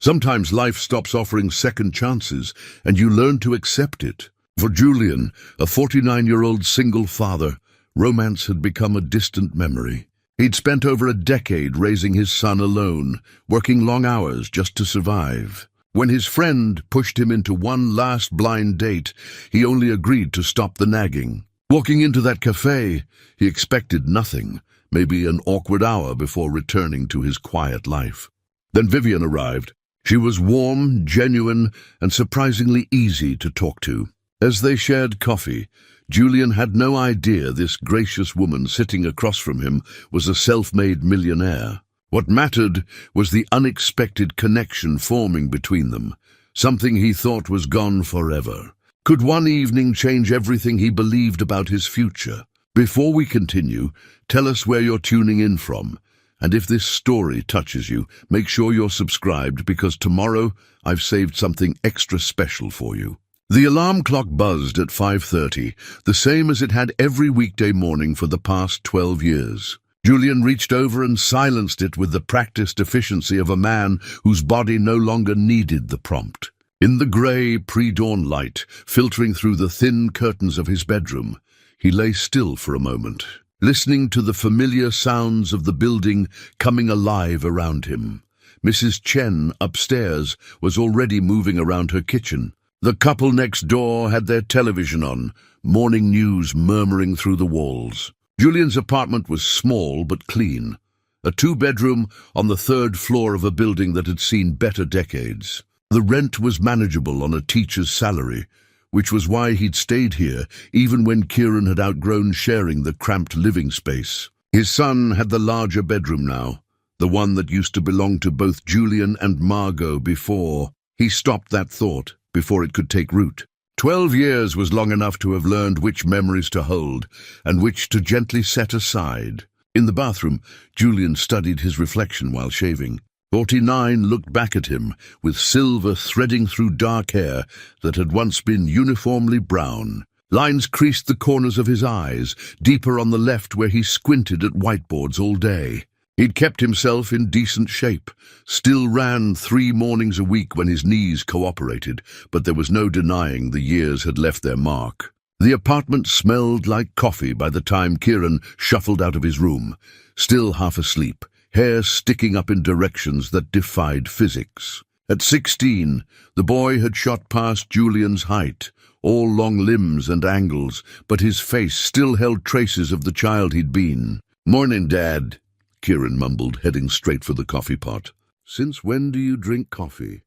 Sometimes life stops offering second chances, and you learn to accept it. For Julian, a 49-year-old single father, romance had become a distant memory. He'd spent over a decade raising his son alone, working long hours just to survive. When his friend pushed him into one last blind date, he only agreed to stop the nagging. Walking into that cafe, he expected nothing, maybe an awkward hour before returning to his quiet life. Then Vivian arrived. She was warm, genuine, and surprisingly easy to talk to. As they shared coffee, Julian had no idea this gracious woman sitting across from him was a self-made millionaire. What mattered was the unexpected connection forming between them, something he thought was gone forever. Could one evening change everything he believed about his future? Before we continue, tell us where you're tuning in from. And if this story touches you, make sure you're subscribed because tomorrow I've saved something extra special for you. The alarm clock buzzed at 5:30, the same as it had every weekday morning for the past 12 years. Julian reached over and silenced it with the practiced efficiency of a man whose body no longer needed the prompt. In the grey, pre-dawn light, filtering through the thin curtains of his bedroom, he lay still for a moment, listening to the familiar sounds of the building coming alive around him. Mrs. Chen, upstairs, was already moving around her kitchen. The couple next door had their television on, morning news murmuring through the walls. Julian's apartment was small but clean, a two-bedroom on the third floor of a building that had seen better decades. The rent was manageable on a teacher's salary, which was why he'd stayed here even when Kieran had outgrown sharing the cramped living space. His son had the larger bedroom now, the one that used to belong to both Julian and Margot before. He stopped that thought before it could take root. 12 years was long enough to have learned which memories to hold and which to gently set aside. In the bathroom, Julian studied his reflection while shaving. 49 looked back at him, with silver threading through dark hair that had once been uniformly brown. Lines creased the corners of his eyes, deeper on the left where he squinted at whiteboards all day. He'd kept himself in decent shape, still ran 3 mornings a week when his knees cooperated, but there was no denying the years had left their mark. The apartment smelled like coffee by the time Kieran shuffled out of his room, still half asleep, hair sticking up in directions that defied physics. At 16, the boy had shot past Julian's height, all long limbs and angles, but his face still held traces of the child he'd been. "Morning, Dad," Kieran mumbled, heading straight for the coffee pot. "Since when do you drink coffee?"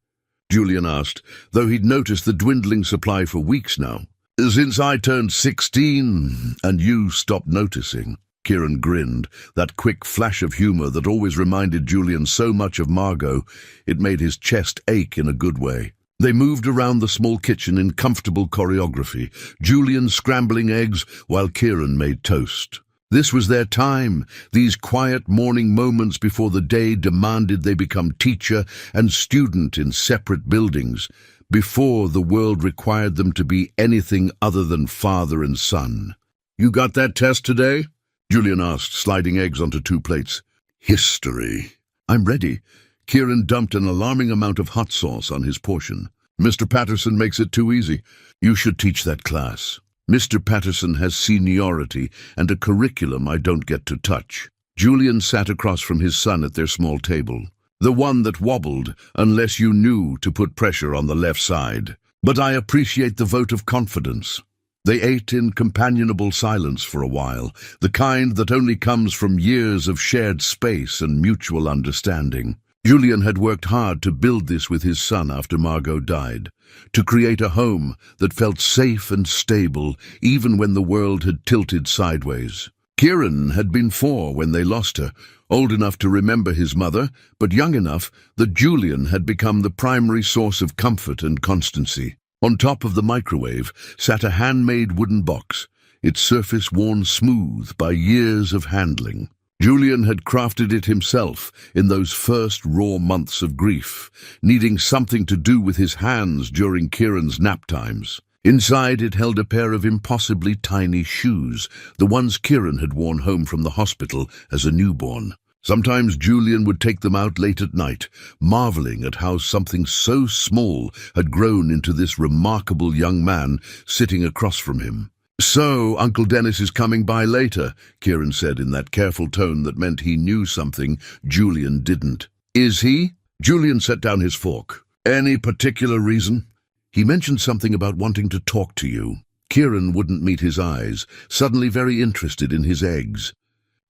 Julian asked, though he'd noticed the dwindling supply for weeks now. "Since I turned 16 and you stopped noticing." Kieran grinned, that quick flash of humor that always reminded Julian so much of Margot. It made his chest ache in a good way. They moved around the small kitchen in comfortable choreography, Julian scrambling eggs while Kieran made toast. This was their time, these quiet morning moments before the day demanded they become teacher and student in separate buildings, before the world required them to be anything other than father and son. "You got that test today?" Julian asked, sliding eggs onto 2 plates. "History." "I'm ready." Kieran dumped an alarming amount of hot sauce on his portion. "Mr. Patterson makes it too easy. You should teach that class." "Mr. Patterson has seniority and a curriculum I don't get to touch." Julian sat across from his son at their small table, the one that wobbled unless you knew to put pressure on the left side. "But I appreciate the vote of confidence." They ate in companionable silence for a while, the kind that only comes from years of shared space and mutual understanding. Julian had worked hard to build this with his son after Margot died, to create a home that felt safe and stable even when the world had tilted sideways. Kieran had been 4 when they lost her, old enough to remember his mother, but young enough that Julian had become the primary source of comfort and constancy. On top of the microwave sat a handmade wooden box, its surface worn smooth by years of handling. Julian had crafted it himself in those first raw months of grief, needing something to do with his hands during Kieran's nap times. Inside it held a pair of impossibly tiny shoes, the ones Kieran had worn home from the hospital as a newborn. Sometimes Julian would take them out late at night, marveling at how something so small had grown into this remarkable young man sitting across from him. "So, Uncle Dennis is coming by later," Kieran said in that careful tone that meant he knew something Julian didn't. "Is he?" Julian set down his fork. "Any particular reason?" "He mentioned something about wanting to talk to you." Kieran wouldn't meet his eyes, suddenly very interested in his eggs.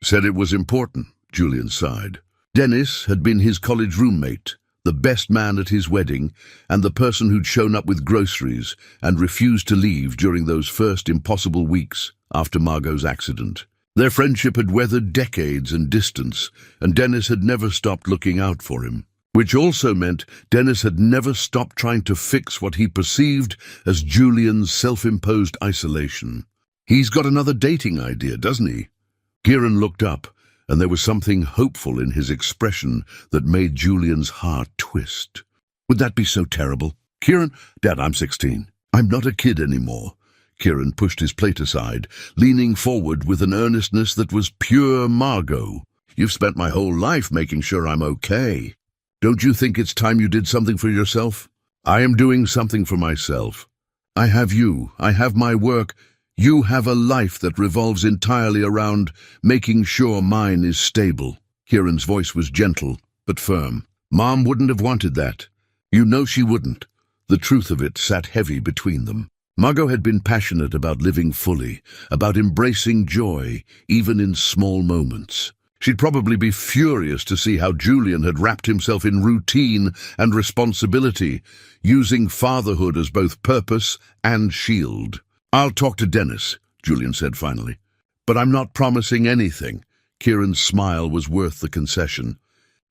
"Said it was important," Julian sighed. Dennis had been his college roommate, the best man at his wedding, and the person who'd shown up with groceries and refused to leave during those first impossible weeks after Margot's accident. Their friendship had weathered decades and distance, and Dennis had never stopped looking out for him. Which also meant Dennis had never stopped trying to fix what he perceived as Julian's self-imposed isolation. "He's got another dating idea, doesn't he?" Kieran looked up, and there was something hopeful in his expression that made Julian's heart twist. "Would that be so terrible?" "Kieran, Dad, I'm 16. I'm not a kid anymore." Kieran pushed his plate aside, leaning forward with an earnestness that was pure Margot. "You've spent my whole life making sure I'm okay. Don't you think it's time you did something for yourself?" "I am doing something for myself. I have you. I have my work. You have a life that revolves entirely around making sure mine is stable." Kieran's voice was gentle, but firm. "Mom wouldn't have wanted that. You know she wouldn't." The truth of it sat heavy between them. Margot had been passionate about living fully, about embracing joy, even in small moments. She'd probably be furious to see how Julian had wrapped himself in routine and responsibility, using fatherhood as both purpose and shield. "I'll talk to Dennis," Julian said finally. "But I'm not promising anything." Kieran's smile was worth the concession.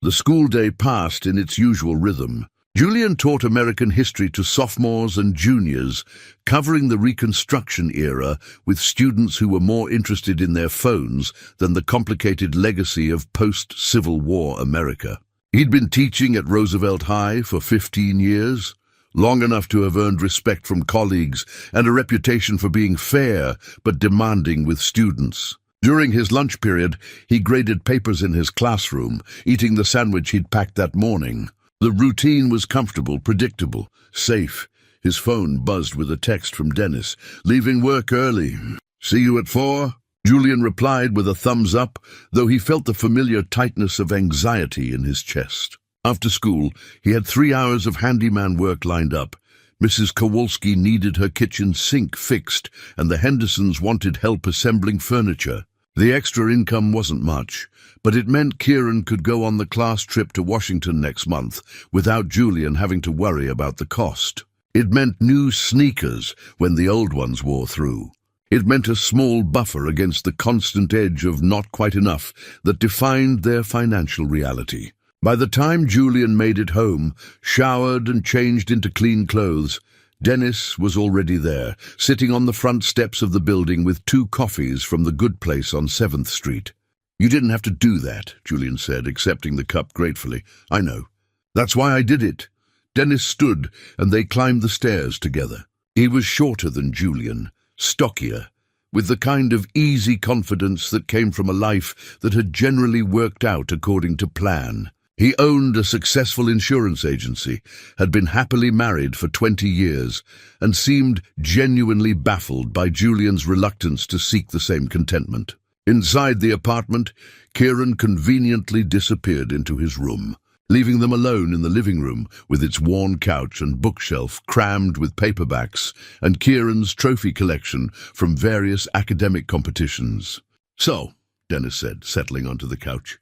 The school day passed in its usual rhythm. Julian taught American history to sophomores and juniors, covering the Reconstruction era with students who were more interested in their phones than the complicated legacy of post-Civil War America. He'd been teaching at Roosevelt High for 15 years, long enough to have earned respect from colleagues and a reputation for being fair but demanding with students. During his lunch period, he graded papers in his classroom, eating the sandwich he'd packed that morning. The routine was comfortable, predictable, safe. His phone buzzed with a text from Dennis. "Leaving work early. See you at 4?" Julian replied with a thumbs up, though he felt the familiar tightness of anxiety in his chest. After school, he had 3 hours of handyman work lined up. Mrs. Kowalski needed her kitchen sink fixed, and the Hendersons wanted help assembling furniture. The extra income wasn't much, but it meant Kieran could go on the class trip to Washington next month without Julian having to worry about the cost. It meant new sneakers when the old ones wore through. It meant a small buffer against the constant edge of not quite enough that defined their financial reality. By the time Julian made it home, showered and changed into clean clothes, Dennis was already there, sitting on the front steps of the building with 2 coffees from the good place on 7th Street. "You didn't have to do that," Julian said, accepting the cup gratefully. "I know. That's why I did it." Dennis stood, and they climbed the stairs together. He was shorter than Julian, stockier, with the kind of easy confidence that came from a life that had generally worked out according to plan. He owned a successful insurance agency, had been happily married for 20 years, and seemed genuinely baffled by Julian's reluctance to seek the same contentment. Inside the apartment, Kieran conveniently disappeared into his room, leaving them alone in the living room with its worn couch and bookshelf crammed with paperbacks and Kieran's trophy collection from various academic competitions. "So," Dennis said, settling onto the couch,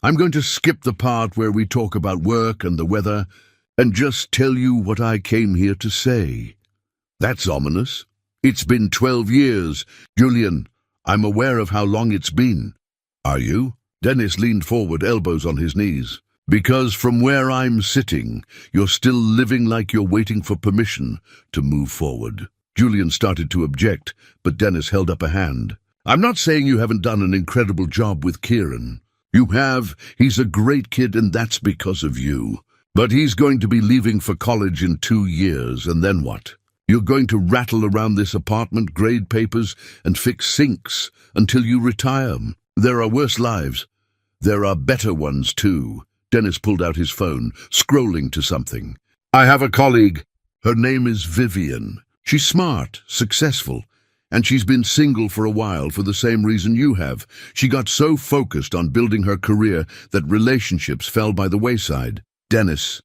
"I'm going to skip the part where we talk about work and the weather and just tell you what I came here to say." "That's ominous." "It's been 12 years. Julian, I'm aware of how long it's been." "Are you?" Dennis leaned forward, elbows on his knees. "Because from where I'm sitting, you're still living like you're waiting for permission to move forward." Julian started to object, but Dennis held up a hand. "I'm not saying you haven't done an incredible job with Kieran. You have. He's a great kid, and that's because of you. But he's going to be leaving for college in 2 years, and then what? You're going to rattle around this apartment, grade papers, and fix sinks until you retire. There are worse lives. There are better ones too. Dennis pulled out his phone, scrolling to something. I have a colleague. Her name is Vivian. She's smart, successful, and she's been single for a while for the same reason you have. She got so focused on building her career that relationships fell by the wayside. Dennis,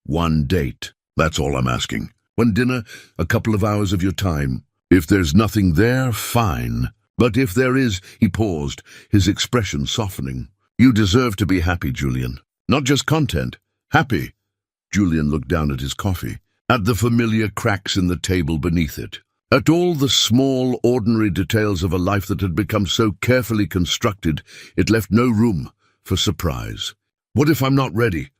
one date. That's all I'm asking. One dinner, a couple of hours of your time. If there's nothing there, fine. But if there is, he paused, his expression softening. You deserve to be happy, Julian. Not just content. Happy. Julian looked down at his coffee, at the familiar cracks in the table beneath it, at all the small, ordinary details of a life that had become so carefully constructed it left no room for surprise. What if I'm not ready?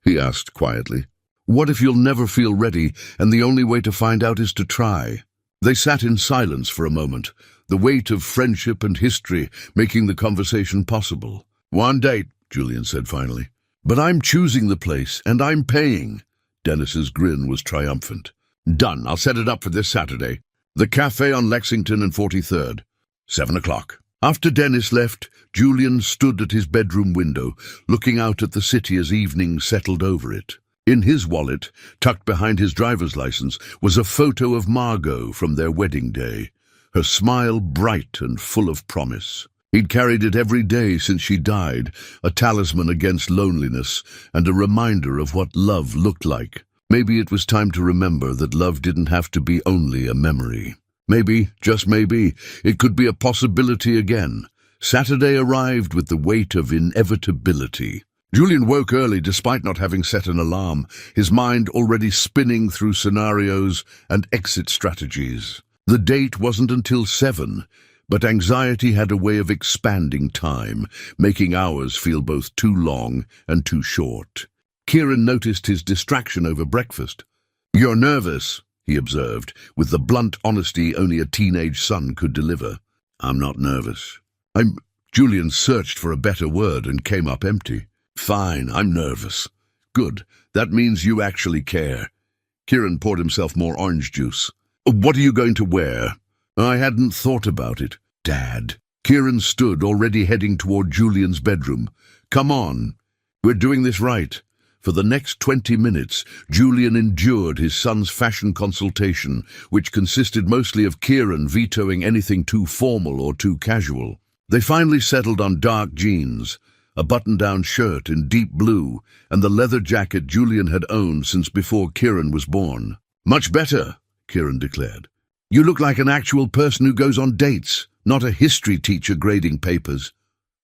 He asked quietly. What if you'll never feel ready, and the only way to find out is to try? They sat in silence for a moment, the weight of friendship and history making the conversation possible. One date, Julian said finally. But I'm choosing the place, and I'm paying. Dennis's grin was triumphant. Done. I'll set it up for this Saturday. The cafe on Lexington and 43rd. 7 o'clock. After Dennis left, Julian stood at his bedroom window, looking out at the city as evening settled over it. In his wallet, tucked behind his driver's license, was a photo of Margot from their wedding day, her smile bright and full of promise. He'd carried it every day since she died, a talisman against loneliness and a reminder of what love looked like. Maybe it was time to remember that love didn't have to be only a memory. Maybe, just maybe, it could be a possibility again. Saturday arrived with the weight of inevitability. Julian woke early despite not having set an alarm, his mind already spinning through scenarios and exit strategies. The date wasn't until 7, but anxiety had a way of expanding time, making hours feel both too long and too short. Kieran noticed his distraction over breakfast. You're nervous, he observed, with the blunt honesty only a teenage son could deliver. I'm not nervous. Julian searched for a better word and came up empty. Fine, I'm nervous. Good, that means you actually care. Kieran poured himself more orange juice. What are you going to wear? I hadn't thought about it. Dad. Kieran stood, already heading toward Julian's bedroom. Come on. We're doing this right. For the next 20 minutes, Julian endured his son's fashion consultation, which consisted mostly of Kieran vetoing anything too formal or too casual. They finally settled on dark jeans, a button-down shirt in deep blue, and the leather jacket Julian had owned since before Kieran was born. Much better, Kieran declared. You look like an actual person who goes on dates, not a history teacher grading papers.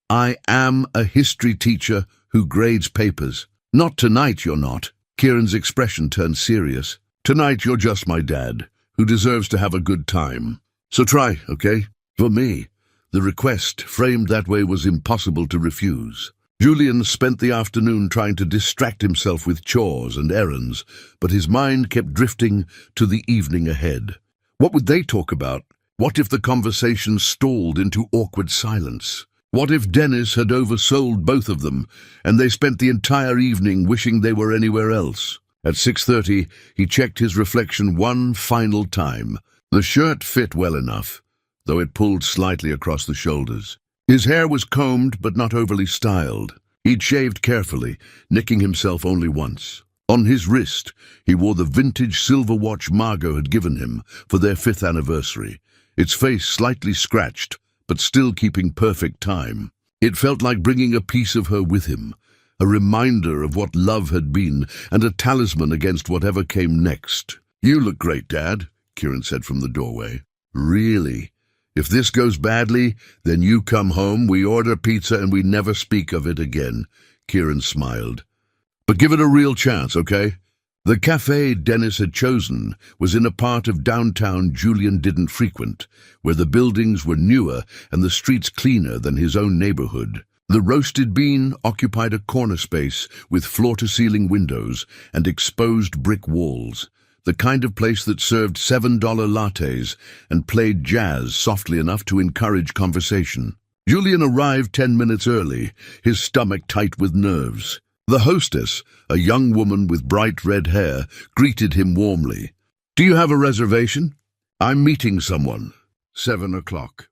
I am a history teacher who grades papers. Not tonight, you're not. Kieran's expression turned serious. Tonight, you're just my dad, who deserves to have a good time. So try, okay? For me. The request, framed that way, was impossible to refuse. Julian spent the afternoon trying to distract himself with chores and errands, but his mind kept drifting to the evening ahead. What would they talk about? What if the conversation stalled into awkward silence? What if Dennis had oversold both of them, and they spent the entire evening wishing they were anywhere else? At 6:30, he checked his reflection one final time. The shirt fit well enough, though it pulled slightly across the shoulders. His hair was combed but not overly styled. He'd shaved carefully, nicking himself only once. On his wrist, he wore the vintage silver watch Margot had given him for their 5th anniversary, its face slightly scratched, but still keeping perfect time. It felt like bringing a piece of her with him, a reminder of what love had been and a talisman against whatever came next. You look great, Dad, Kieran said from the doorway. Really? If this goes badly, then you come home, we order pizza, and we never speak of it again. Kieran smiled. But give it a real chance, okay? The cafe Dennis had chosen was in a part of downtown Julian didn't frequent, where the buildings were newer and the streets cleaner than his own neighborhood. The Roasted Bean occupied a corner space with floor-to-ceiling windows and exposed brick walls, the kind of place that served $7 lattes and played jazz softly enough to encourage conversation. Julian arrived 10 minutes early, his stomach tight with nerves. The hostess, a young woman with bright red hair, greeted him warmly. Do you have a reservation? I'm meeting someone. 7 o'clock.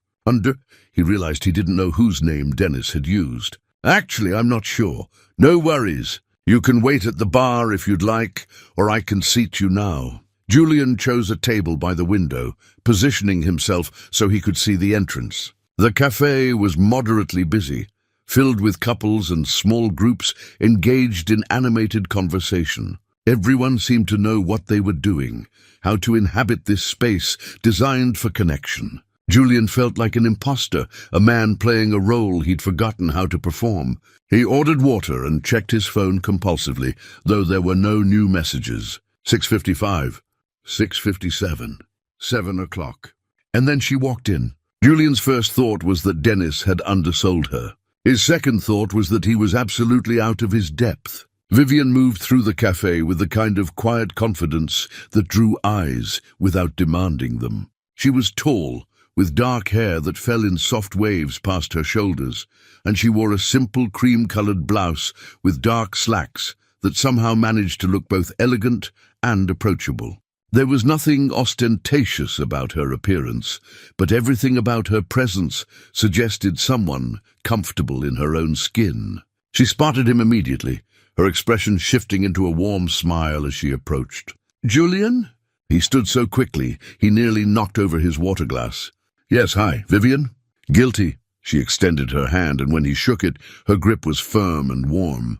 He realized he didn't know whose name Dennis had used. Actually, I'm not sure. No worries. You can wait at the bar if you'd like, or I can seat you now. Julian chose a table by the window, positioning himself so he could see the entrance. The cafe was moderately busy, filled with couples and small groups engaged in animated conversation. Everyone seemed to know what they were doing, how to inhabit this space designed for connection. Julian felt like an imposter, a man playing a role he'd forgotten how to perform. He ordered water and checked his phone compulsively, though there were no new messages. 6:55, 6:57, 7 o'clock. And then she walked in. Julian's first thought was that Dennis had undersold her. His second thought was that he was absolutely out of his depth. Vivian moved through the cafe with the kind of quiet confidence that drew eyes without demanding them. She was tall, with dark hair that fell in soft waves past her shoulders, and she wore a simple cream-colored blouse with dark slacks that somehow managed to look both elegant and approachable. There was nothing ostentatious about her appearance, but everything about her presence suggested someone comfortable in her own skin. She spotted him immediately, her expression shifting into a warm smile as she approached. "Julian?" He stood so quickly, he nearly knocked over his water glass. "Yes, hi, Vivian?" "Guilty." She extended her hand, and when he shook it, her grip was firm and warm.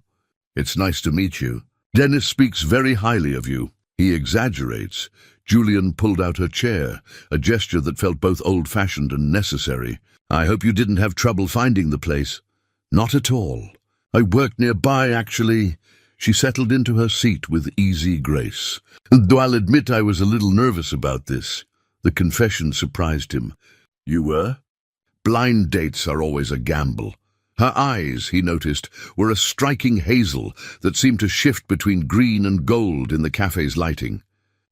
"It's nice to meet you. Dennis speaks very highly of you. He exaggerates." Julian pulled out her chair, a gesture that felt both old-fashioned and necessary. "I hope you didn't have trouble finding the place." "Not at all. I worked nearby, actually." She settled into her seat with easy grace. "Though I'll admit I was a little nervous about this." The confession surprised him. "You were?" Blind dates are always a gamble. Her eyes, he noticed, were a striking hazel that seemed to shift between green and gold in the cafe's lighting.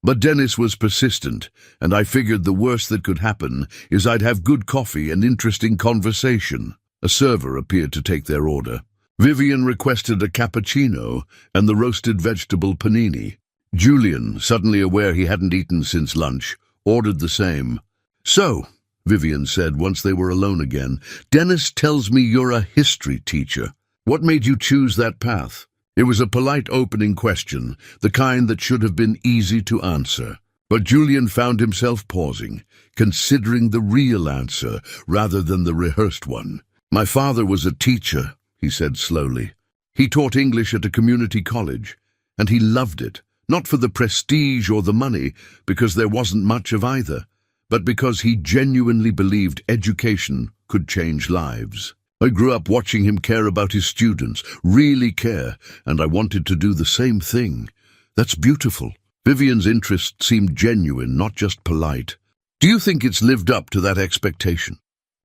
But Dennis was persistent, and I figured the worst that could happen is I'd have good coffee and interesting conversation. A server appeared to take their order. Vivian requested a cappuccino and the roasted vegetable panini. Julian, suddenly aware he hadn't eaten since lunch, ordered the same. "So," Vivian said once they were alone again, "Dennis tells me you're a history teacher. What made you choose that path?" It was a polite opening question, the kind that should have been easy to answer. But Julian found himself pausing, considering the real answer rather than the rehearsed one. "My father was a teacher," he said slowly. "He taught English at a community college, and he loved it, not for the prestige or the money, because there wasn't much of either, but because he genuinely believed education could change lives. I grew up watching him care about his students, really care, and I wanted to do the same thing. That's beautiful." Vivian's interest seemed genuine, not just polite. "Do you think it's lived up to that expectation?"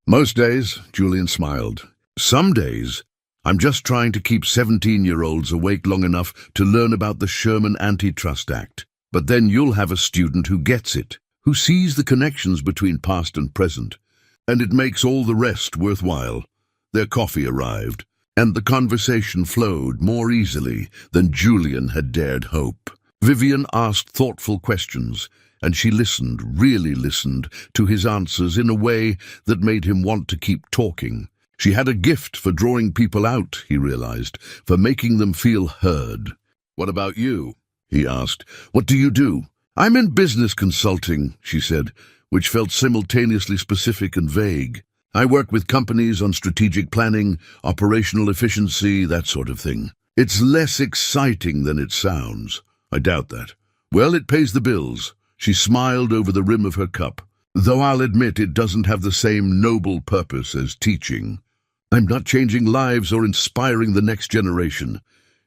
"Most days," Julian smiled. "Some days, I'm just trying to keep 17-year-olds awake long enough to learn about the Sherman Antitrust Act. But then you'll have a student who gets it, who sees the connections between past and present, and it makes all the rest worthwhile." Their coffee arrived, and the conversation flowed more easily than Julian had dared hope. Vivian asked thoughtful questions, and she listened, really listened, to his answers in a way that made him want to keep talking. She had a gift for drawing people out, he realized, for making them feel heard. "What about you?" he asked. "What do you do?" "I'm in business consulting," she said, which felt simultaneously specific and vague. "I work with companies on strategic planning, operational efficiency, that sort of thing. It's less exciting than it sounds." "I doubt that." "Well, it pays the bills." She smiled over the rim of her cup. "Though I'll admit it doesn't have the same noble purpose as teaching. I'm not changing lives or inspiring the next generation."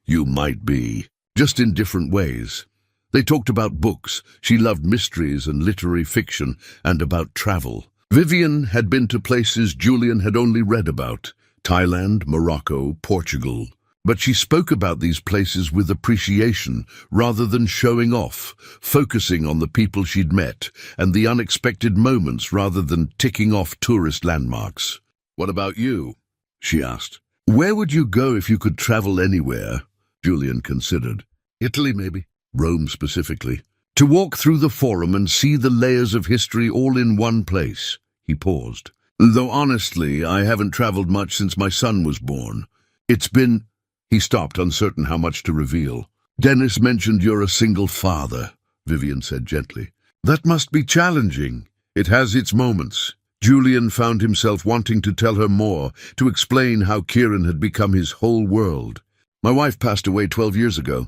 "You might be, just in different ways." They talked about books. She loved mysteries and literary fiction, and about travel. Vivian had been to places Julian had only read about: Thailand, Morocco, Portugal. But she spoke about these places with appreciation rather than showing off, focusing on the people she'd met and the unexpected moments rather than ticking off tourist landmarks. "What about you?" she asked. "Where would you go if you could travel anywhere?" Julian considered. "Italy, maybe. Rome specifically. To walk through the Forum and see the layers of history all in one place." He paused. "Though honestly, I haven't traveled much since my son was born. It's been... He stopped, uncertain how much to reveal. Dennis mentioned you're a single father, Vivian said gently. That must be challenging. It has its moments. Julian found himself wanting to tell her more, to explain how Kieran had become his whole world. My wife passed away 12 years ago.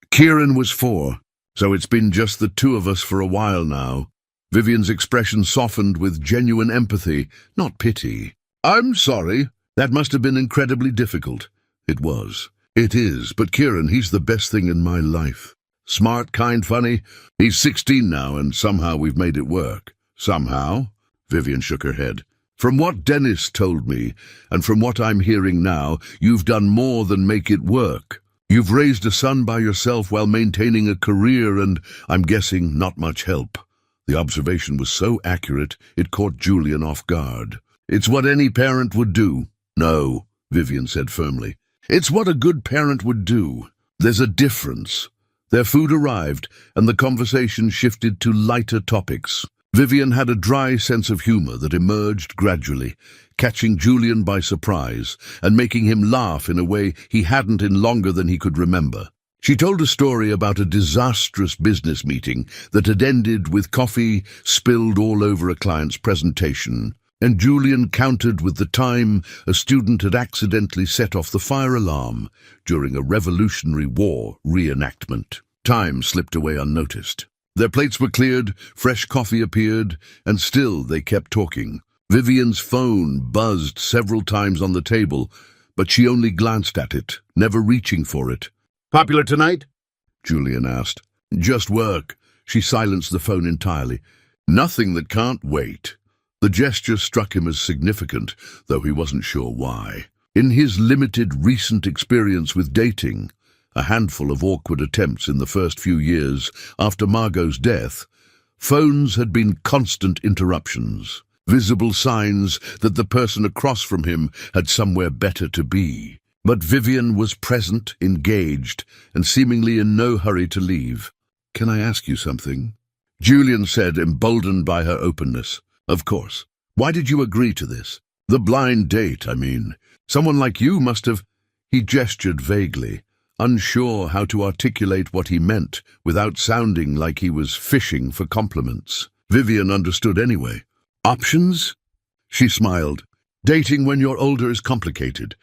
Kieran was 4, so it's been just the two of us for a while now. Vivian's expression softened with genuine empathy, not pity. I'm sorry. That must have been incredibly difficult. It was. It is, but Kieran, he's the best thing in my life. Smart, kind, funny. He's 16 now, and somehow we've made it work. Somehow? Vivian shook her head. From what Dennis told me, and from what I'm hearing now, you've done more than make it work. You've raised a son by yourself while maintaining a career and, I'm guessing, not much help. The observation was so accurate, it caught Julian off guard. It's what any parent would do. No, Vivian said firmly. It's what a good parent would do. There's a difference. Their food arrived, and the conversation shifted to lighter topics. Vivian had a dry sense of humor that emerged gradually, catching Julian by surprise and making him laugh in a way he hadn't in longer than he could remember. She told a story about a disastrous business meeting that had ended with coffee spilled all over a client's presentation, and Julian countered with the time a student had accidentally set off the fire alarm during a Revolutionary War reenactment. Time slipped away unnoticed. Their plates were cleared, fresh coffee appeared, and still they kept talking. Vivian's phone buzzed several times on the table, but she only glanced at it, never reaching for it. Popular tonight? Julian asked. Just work. She silenced the phone entirely. Nothing that can't wait. The gesture struck him as significant, though he wasn't sure why. In his limited recent experience with dating, a handful of awkward attempts in the first few years after Margot's death, phones had been constant interruptions, visible signs that the person across from him had somewhere better to be. But Vivian was present, engaged, and seemingly in no hurry to leave. Can I ask you something? Julian said, emboldened by her openness. Of course. Why did you agree to this? The blind date, I mean. Someone like you must have... He gestured vaguely, unsure how to articulate what he meant without sounding like he was fishing for compliments. Vivian understood anyway. Options? She smiled. Dating when you're older is complicated.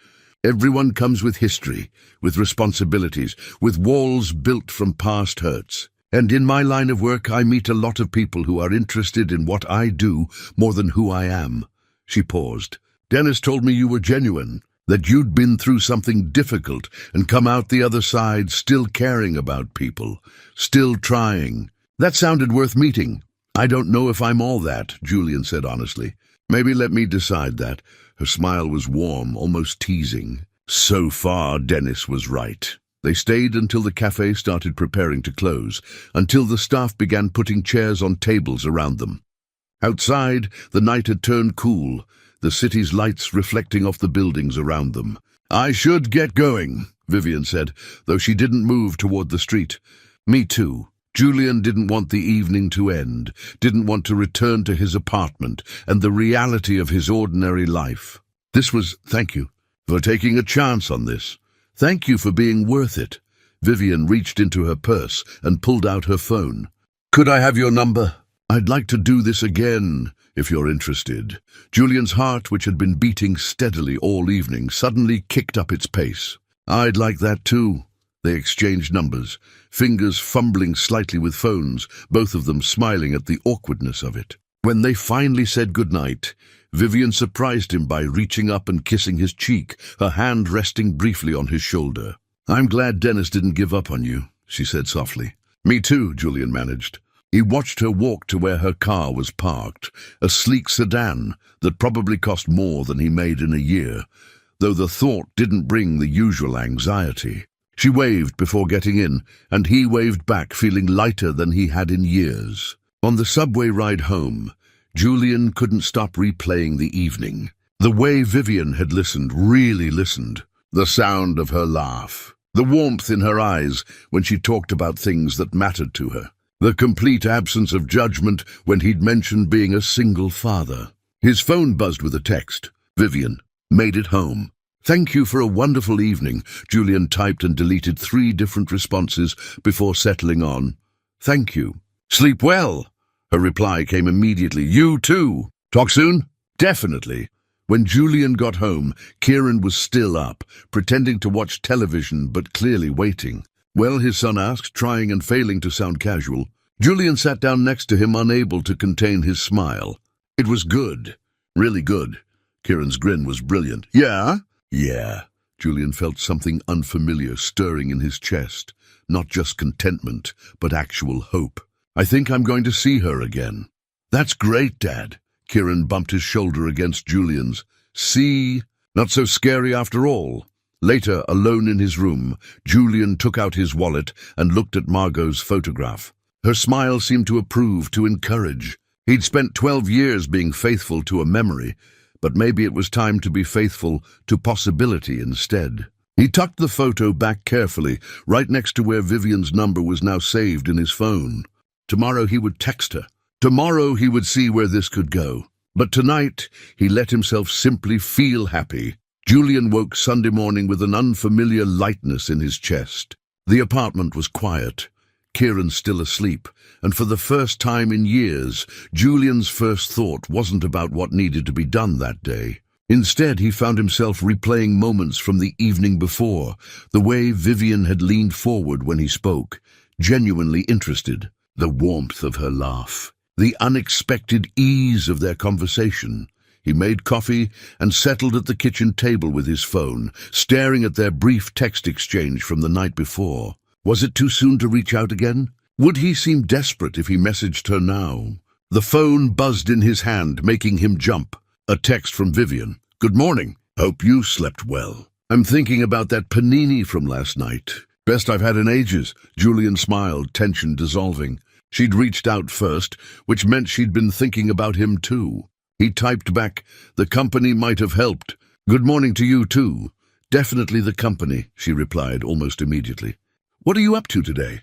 Everyone comes with history, with responsibilities, with walls built from past hurts. And in my line of work, I meet a lot of people who are interested in what I do more than who I am. She paused. Dennis told me you were genuine, that you'd been through something difficult and come out the other side still caring about people, still trying. That sounded worth meeting. I don't know if I'm all that, Julian said honestly. Maybe let me decide that. Her smile was warm, almost teasing. So far, Dennis was right. They stayed until the cafe started preparing to close, until the staff began putting chairs on tables around them. Outside, the night had turned cool, the city's lights reflecting off the buildings around them. I should get going, Vivian said, though she didn't move toward the street. Me too. Julian didn't want the evening to end, didn't want to return to his apartment and the reality of his ordinary life. Thank you for taking a chance on this. Thank you for being worth it. Vivian reached into her purse and pulled out her phone. Could I have your number? I'd like to do this again, if you're interested. Julian's heart, which had been beating steadily all evening, suddenly kicked up its pace. I'd like that too. They exchanged numbers, fingers fumbling slightly with phones, both of them smiling at the awkwardness of it. When they finally said goodnight, Vivian surprised him by reaching up and kissing his cheek, her hand resting briefly on his shoulder. I'm glad Dennis didn't give up on you, she said softly. Me too, Julian managed. He watched her walk to where her car was parked, a sleek sedan that probably cost more than he made in a year, though the thought didn't bring the usual anxiety. She waved before getting in, and he waved back, feeling lighter than he had in years. On the subway ride home, Julian couldn't stop replaying the evening. The way Vivian had listened, really listened. The sound of her laugh. The warmth in her eyes when she talked about things that mattered to her. The complete absence of judgment when he'd mentioned being a single father. His phone buzzed with a text. Vivian, made it home. Thank you for a wonderful evening. Julian typed and deleted 3 different responses before settling on, "Thank you." "Sleep well." Her reply came immediately, "You too. Talk soon?" "Definitely." When Julian got home, Kieran was still up, pretending to watch television but clearly waiting. "Well," his son asked, trying and failing to sound casual. Julian sat down next to him, unable to contain his smile. "It was good. Really good." Kieran's grin was brilliant. "Yeah?" "Yeah." Julian felt something unfamiliar stirring in his chest. Not just contentment, but actual hope. "I think I'm going to see her again." "That's great, Dad." Kieran bumped his shoulder against Julian's. "See? Not so scary after all." Later, alone in his room, Julian took out his wallet and looked at Margot's photograph. Her smile seemed to approve, to encourage. He'd spent 12 years being faithful to a memory, but maybe it was time to be faithful to possibility instead. He tucked the photo back carefully, right next to where Vivian's number was now saved in his phone. Tomorrow he would text her. Tomorrow he would see where this could go. But tonight he let himself simply feel happy. Julian woke Sunday morning with an unfamiliar lightness in his chest. The apartment was quiet. Kieran still asleep, and for the first time in years, Julian's first thought wasn't about what needed to be done that day. Instead, he found himself replaying moments from the evening before, the way Vivian had leaned forward when he spoke, genuinely interested, the warmth of her laugh, the unexpected ease of their conversation. He made coffee and settled at the kitchen table with his phone, staring at their brief text exchange from the night before. Was it too soon to reach out again? Would he seem desperate if he messaged her now? The phone buzzed in his hand, making him jump. A text from Vivian. "Good morning. Hope you slept well. I'm thinking about that panini from last night. Best I've had in ages." Julian smiled, tension dissolving. She'd reached out first, which meant she'd been thinking about him too. He typed back, "The company might have helped." "Good morning to you too." "Definitely the company," she replied almost immediately. "What are you up to today?"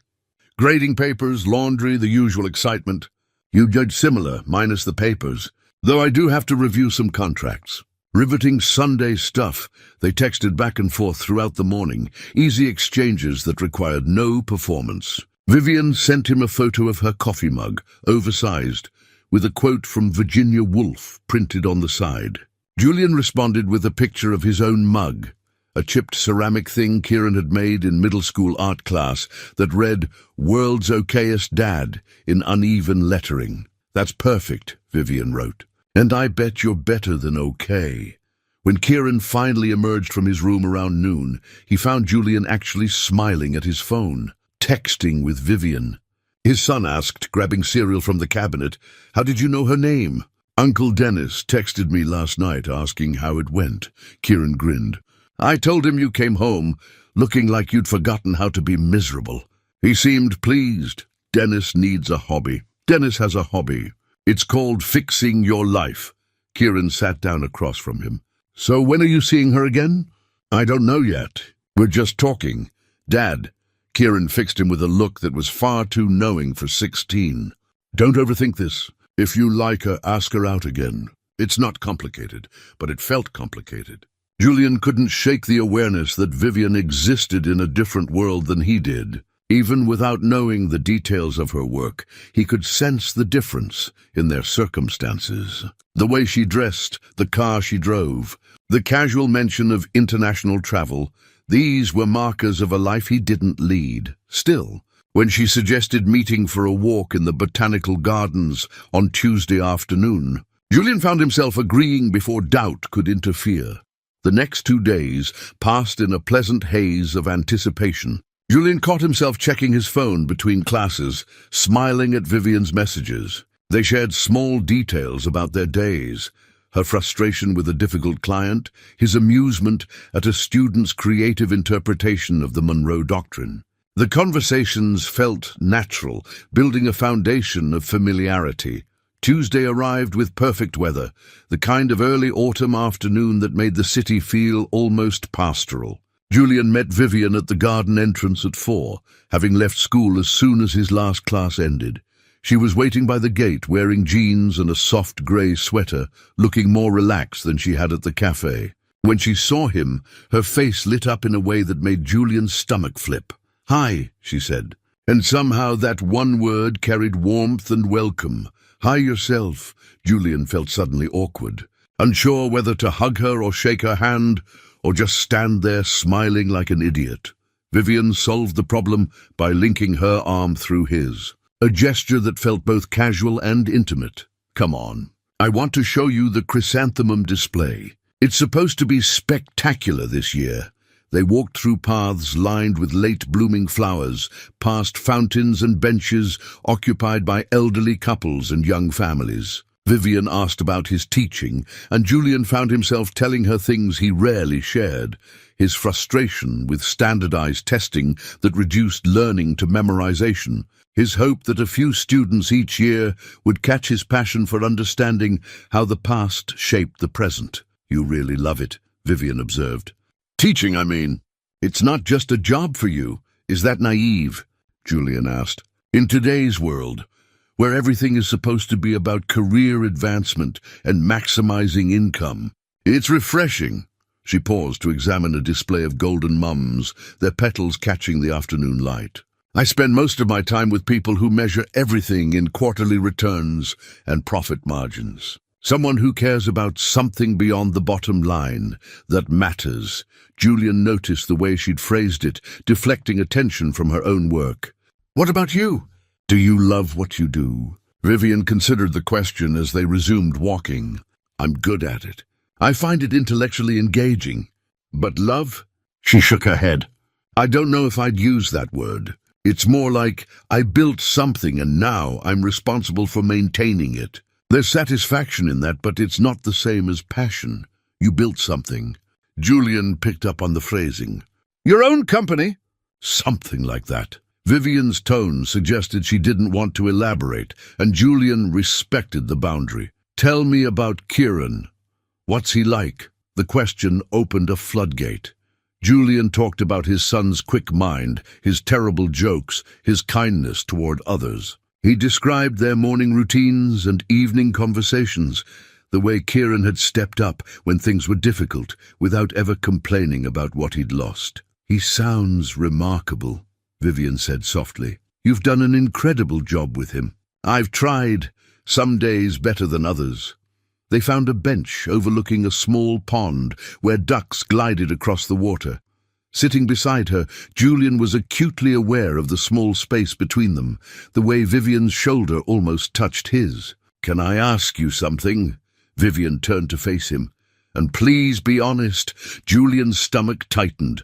"Grading papers, laundry, the usual excitement." "You judge similar, minus the papers. Though I do have to review some contracts." Riveting Sunday stuff. They texted back and forth throughout the morning, easy exchanges that required no performance. Vivian sent him a photo of her coffee mug, oversized, with a quote from Virginia Woolf printed on the side. Julian responded with a picture of his own mug, a chipped ceramic thing Kieran had made in middle school art class that read, "World's okayest dad," in uneven lettering. "That's perfect," Vivian wrote. "And I bet you're better than okay." When Kieran finally emerged from his room around noon, he found Julian actually smiling at his phone, texting with Vivian. His son asked, grabbing cereal from the cabinet, "How did you know her name?" "Uncle Dennis texted me last night asking how it went." Kieran grinned. "I told him you came home, looking like you'd forgotten how to be miserable. He seemed pleased. Dennis needs a hobby. Dennis has a hobby. It's called fixing your life." Kieran sat down across from him. "So when are you seeing her again?" "I don't know yet. We're just talking." "Dad." Kieran fixed him with a look that was far too knowing for 16. "Don't overthink this. If you like her, ask her out again. It's not complicated, but it felt complicated." Julian couldn't shake the awareness that Vivian existed in a different world than he did. Even without knowing the details of her work, he could sense the difference in their circumstances. The way she dressed, the car she drove, the casual mention of international travel, these were markers of a life he didn't lead. Still, when she suggested meeting for a walk in the botanical gardens on Tuesday afternoon, Julian found himself agreeing before doubt could interfere. The next 2 days passed in a pleasant haze of anticipation. Julian caught himself checking his phone between classes, smiling at Vivian's messages. They shared small details about their days, her frustration with a difficult client, his amusement at a student's creative interpretation of the Monroe Doctrine. The conversations felt natural, building a foundation of familiarity. Tuesday arrived with perfect weather, the kind of early autumn afternoon that made the city feel almost pastoral. Julian met Vivian at the garden entrance at 4, having left school as soon as his last class ended. She was waiting by the gate, wearing jeans and a soft grey sweater, looking more relaxed than she had at the cafe. When she saw him, her face lit up in a way that made Julian's stomach flip. "Hi," she said, and somehow that one word carried warmth and welcome. "Hi yourself." Julian felt suddenly awkward, unsure whether to hug her or shake her hand, or just stand there smiling like an idiot. Vivian solved the problem by linking her arm through his, a gesture that felt both casual and intimate. "Come on. I want to show you the chrysanthemum display. It's supposed to be spectacular this year." They walked through paths lined with late-blooming flowers, past fountains and benches occupied by elderly couples and young families. Vivian asked about his teaching, and Julian found himself telling her things he rarely shared. His frustration with standardized testing that reduced learning to memorization. His hope that a few students each year would catch his passion for understanding how the past shaped the present. "You really love it," Vivian observed. "Teaching, I mean. It's not just a job for you. Is that naive?" Julian asked. "In today's world, where everything is supposed to be about career advancement and maximizing income, it's refreshing." She paused to examine a display of golden mums, their petals catching the afternoon light. "I spend most of my time with people who measure everything in quarterly returns and profit margins. Someone who cares about something beyond the bottom line that matters." Julian noticed the way she'd phrased it, deflecting attention from her own work. "What about you? Do you love what you do?" Vivian considered the question as they resumed walking. "I'm good at it. I find it intellectually engaging. But love?" She shook her head. "I don't know if I'd use that word. It's more like I built something and now I'm responsible for maintaining it. There's satisfaction in that, but it's not the same as passion. You built something." Julian picked up on the phrasing. "Your own company?" "Something like that." Vivian's tone suggested she didn't want to elaborate, and Julian respected the boundary. "Tell me about Kieran. What's he like?" The question opened a floodgate. Julian talked about his son's quick mind, his terrible jokes, his kindness toward others. He described their morning routines and evening conversations, the way Kieran had stepped up when things were difficult, without ever complaining about what he'd lost. "He sounds remarkable," Vivian said softly. "You've done an incredible job with him." "I've tried, some days better than others." They found a bench overlooking a small pond where ducks glided across the water. Sitting beside her, Julian was acutely aware of the small space between them, the way Vivian's shoulder almost touched his. "Can I ask you something?" Vivian turned to face him. "And please be honest." Julian's stomach tightened.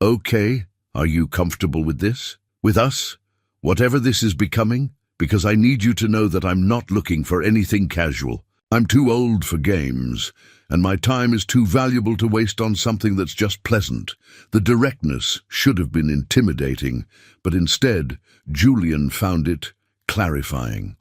"Okay, are you comfortable with this? With us? Whatever this is becoming? Because I need you to know that I'm not looking for anything casual. I'm too old for games, and my time is too valuable to waste on something that's just pleasant." The directness should have been intimidating, but instead, Julian found it clarifying.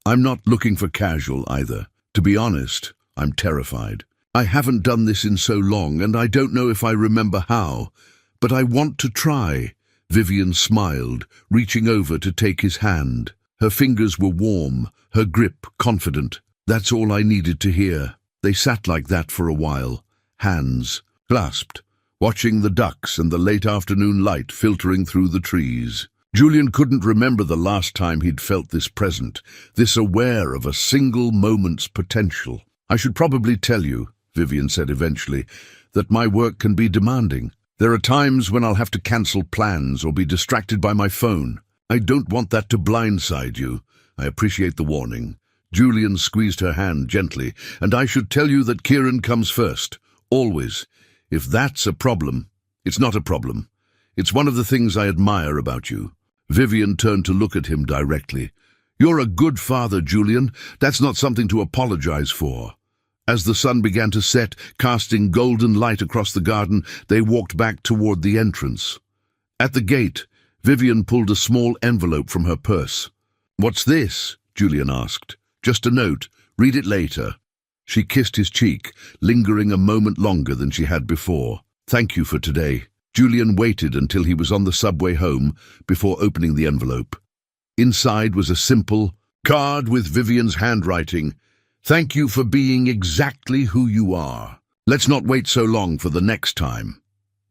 "I'm not looking for casual either. To be honest, I'm terrified. I haven't done this in so long, and I don't know if I remember how, but I want to try." Vivian smiled, reaching over to take his hand. Her fingers were warm, her grip confident. "That's all I needed to hear." They sat like that for a while, hands clasped, watching the ducks and the late afternoon light filtering through the trees. Julian couldn't remember the last time he'd felt this present, this aware of a single moment's potential. "I should probably tell you," Vivian said eventually, "that my work can be demanding. There are times when I'll have to cancel plans or be distracted by my phone. I don't want that to blindside you. I appreciate the warning." Julian squeezed her hand gently. "And I should tell you that Kieran comes first, always. If that's a problem, it's not a problem. It's one of the things I admire about you." Vivian turned to look at him directly. "You're a good father, Julian. That's not something to apologize for." As the sun began to set, casting golden light across the garden, they walked back toward the entrance. At the gate, Vivian pulled a small envelope from her purse. "What's this?" Julian asked. "Just a note. Read it later." She kissed his cheek, lingering a moment longer than she had before. "Thank you for today." Julian waited until he was on the subway home before opening the envelope. Inside was a simple card with Vivian's handwriting. "Thank you for being exactly who you are. Let's not wait so long for the next time.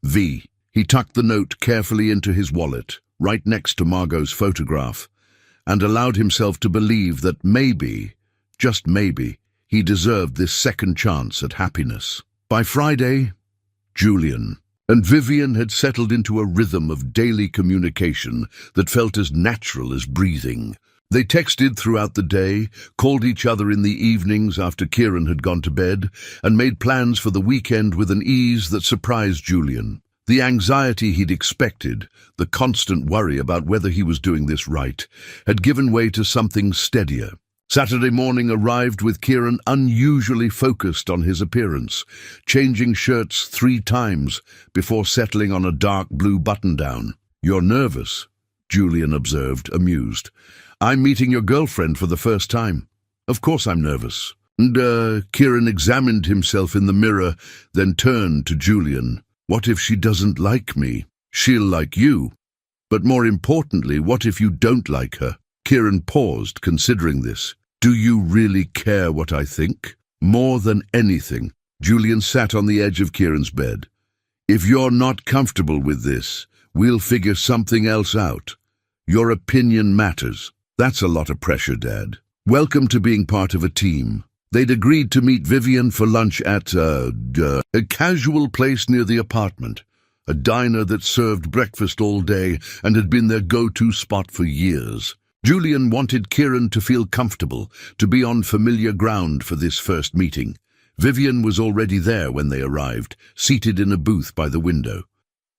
V. He tucked the note carefully into his wallet, right next to Margot's photograph, and allowed himself to believe that maybe, just maybe, he deserved this second chance at happiness. By Friday, Julian and Vivian had settled into a rhythm of daily communication that felt as natural as breathing. They texted throughout the day, called each other in the evenings after Kieran had gone to bed, and made plans for the weekend with an ease that surprised Julian. The anxiety he'd expected, the constant worry about whether he was doing this right, had given way to something steadier. Saturday morning arrived with Kieran unusually focused on his appearance, changing shirts 3 times before settling on a dark blue button-down. "You're nervous," Julian observed, amused. "I'm meeting your girlfriend for the first time." "Of course I'm nervous." And Kieran examined himself in the mirror, then turned to Julian. "What if she doesn't like me? She'll like you. But more importantly, what if you don't like her?" Kieran paused, considering this. "Do you really care what I think?" "More than anything." Julian sat on the edge of Kieran's bed. "If you're not comfortable with this, we'll figure something else out. Your opinion matters." "That's a lot of pressure, Dad." "Welcome to being part of a team." They'd agreed to meet Vivian for lunch at a casual place near the apartment, a diner that served breakfast all day and had been their go-to spot for years. Julian wanted Kieran to feel comfortable, to be on familiar ground for this first meeting. Vivian was already there when they arrived, seated in a booth by the window.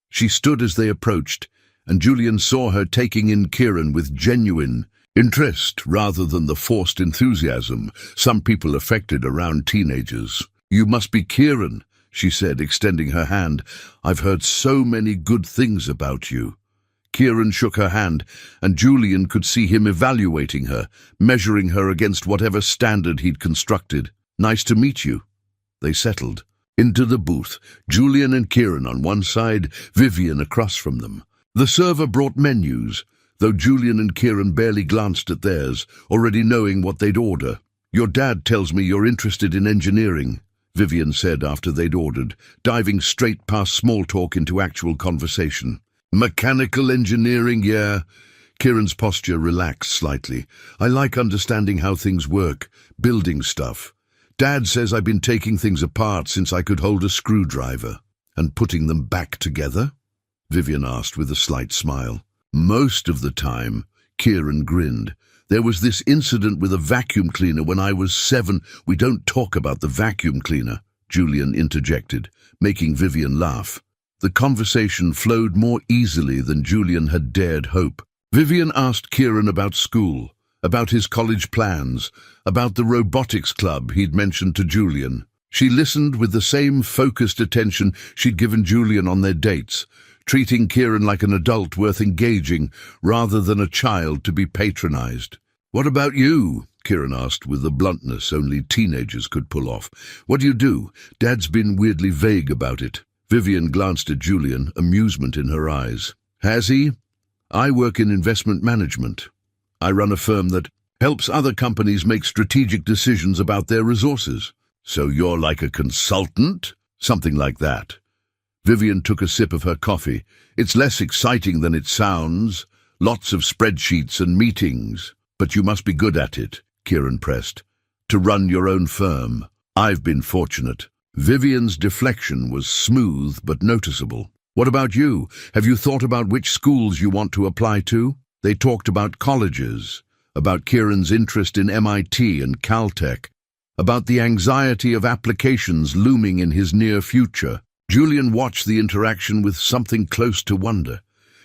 She stood as they approached, and Julian saw her taking in Kieran with genuine interest rather than the forced enthusiasm some people affected around teenagers. "You must be Kieran," she said, extending her hand. "I've heard so many good things about you." Kieran shook her hand, and Julian could see him evaluating her, measuring her against whatever standard he'd constructed. "Nice to meet you." They settled into the booth, Julian and Kieran on one side, Vivian across from them. The server brought menus, though Julian and Kieran barely glanced at theirs, already knowing what they'd order. "Your dad tells me you're interested in engineering," Vivian said after they'd ordered, diving straight past small talk into actual conversation. "Mechanical engineering, yeah." Kieran's posture relaxed slightly. "I like understanding how things work, building stuff. Dad says I've been taking things apart since I could hold a screwdriver." "And putting them back together?" Vivian asked with a slight smile. "Most of the time," Kieran grinned. "There was this incident with a vacuum cleaner when I was 7. "We don't talk about the vacuum cleaner," Julian interjected, making Vivian laugh. The conversation flowed more easily than Julian had dared hope. Vivian asked Kieran about school, about his college plans, about the robotics club he'd mentioned to Julian. She listened with the same focused attention she'd given Julian on their dates, treating Kieran like an adult worth engaging rather than a child to be patronized. "What about you?" Kieran asked with the bluntness only teenagers could pull off. "What do you do? Dad's been weirdly vague about it." Vivian glanced at Julian, amusement in her eyes. "Has he? I work in investment management. I run a firm that helps other companies make strategic decisions about their resources." "So you're like a consultant?" "Something like that." Vivian took a sip of her coffee. "It's less exciting than it sounds. Lots of spreadsheets and meetings. But you must be good at it," Kieran pressed. "To run your own firm. I've been fortunate." Vivian's deflection was smooth but noticeable. "What about you? Have you thought about which schools you want to apply to?" They talked about colleges, about Kieran's interest in MIT and Caltech, about the anxiety of applications looming in his near future. Julian watched the interaction with something close to wonder.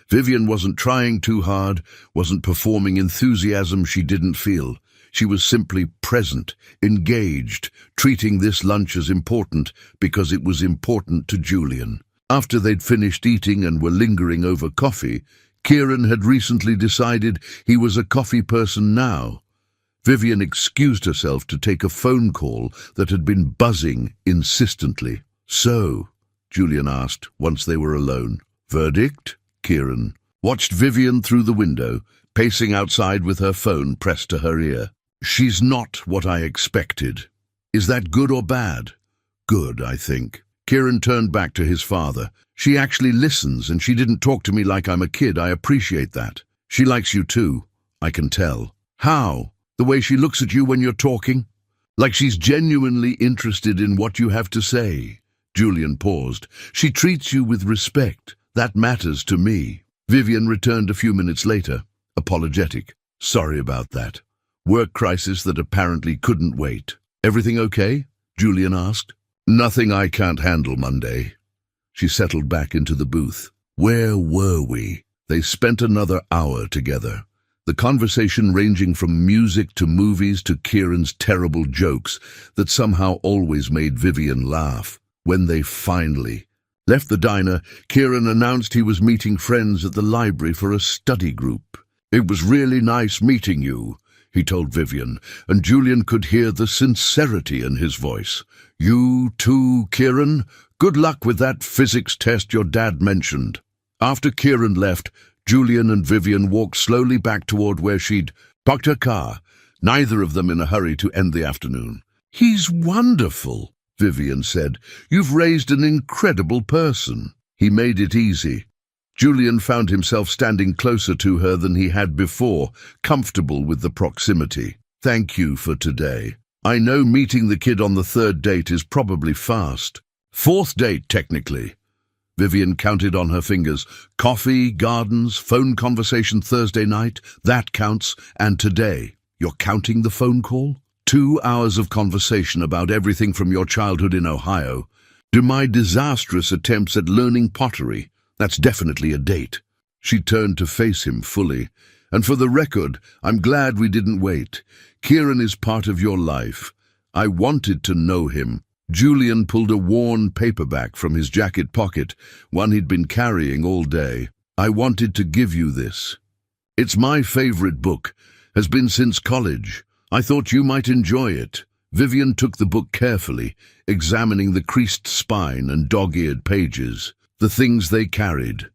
Vivian wasn't trying too hard, wasn't performing enthusiasm she didn't feel. She was simply present, engaged, treating this lunch as important because it was important to Julian. After they'd finished eating and were lingering over coffee, Kieran had recently decided he was a coffee person now. Vivian excused herself to take a phone call that had been buzzing insistently. "So," Julian asked once they were alone. "Verdict?" Kieran watched Vivian through the window, pacing outside with her phone pressed to her ear. "She's not what I expected." "Is that good or bad?" good, I think. Kieran turned back to his father. She actually listens, and she didn't talk to me like I'm a kid. I appreciate that. She likes you too, I can tell. How? The way she looks at you when you're talking? Like she's genuinely interested in what you have to say. Julian paused. She treats you with respect. That matters to me. Vivian returned a few minutes later, apologetic. Sorry about that. Work crisis that apparently couldn't wait. Everything okay? Julian asked. Nothing I can't handle, Monday. She settled back into the booth. Where were we? They spent another hour together. The conversation ranging from music to movies to Kieran's terrible jokes that somehow always made Vivian laugh. When they finally left the diner, Kieran announced he was meeting friends at the library for a study group. It was really nice meeting you, he told Vivian, and Julian could hear the sincerity in his voice. You too, Kieran? Good luck with that physics test your dad mentioned. After Kieran left, Julian and Vivian walked slowly back toward where she'd parked her car, neither of them in a hurry to end the afternoon. He's wonderful, Vivian said. You've raised an incredible person. He made it easy. Julian found himself standing closer to her than he had before, comfortable with the proximity. Thank you for today. I know meeting the kid on the third date is probably fast. Fourth date, technically. Vivian counted on her fingers. Coffee, gardens, phone conversation Thursday night, that counts. And today, you're counting the phone call? 2 hours of conversation about everything from your childhood in Ohio to my disastrous attempts at learning pottery. That's definitely a date. She turned to face him fully. And for the record, I'm glad we didn't wait. Kieran is part of your life. I wanted to know him. Julian pulled a worn paperback from his jacket pocket, one he'd been carrying all day. I wanted to give you this. It's my favorite book, has been since college. I thought you might enjoy it. Vivian took the book carefully, examining the creased spine and dog-eared pages, the things they carried.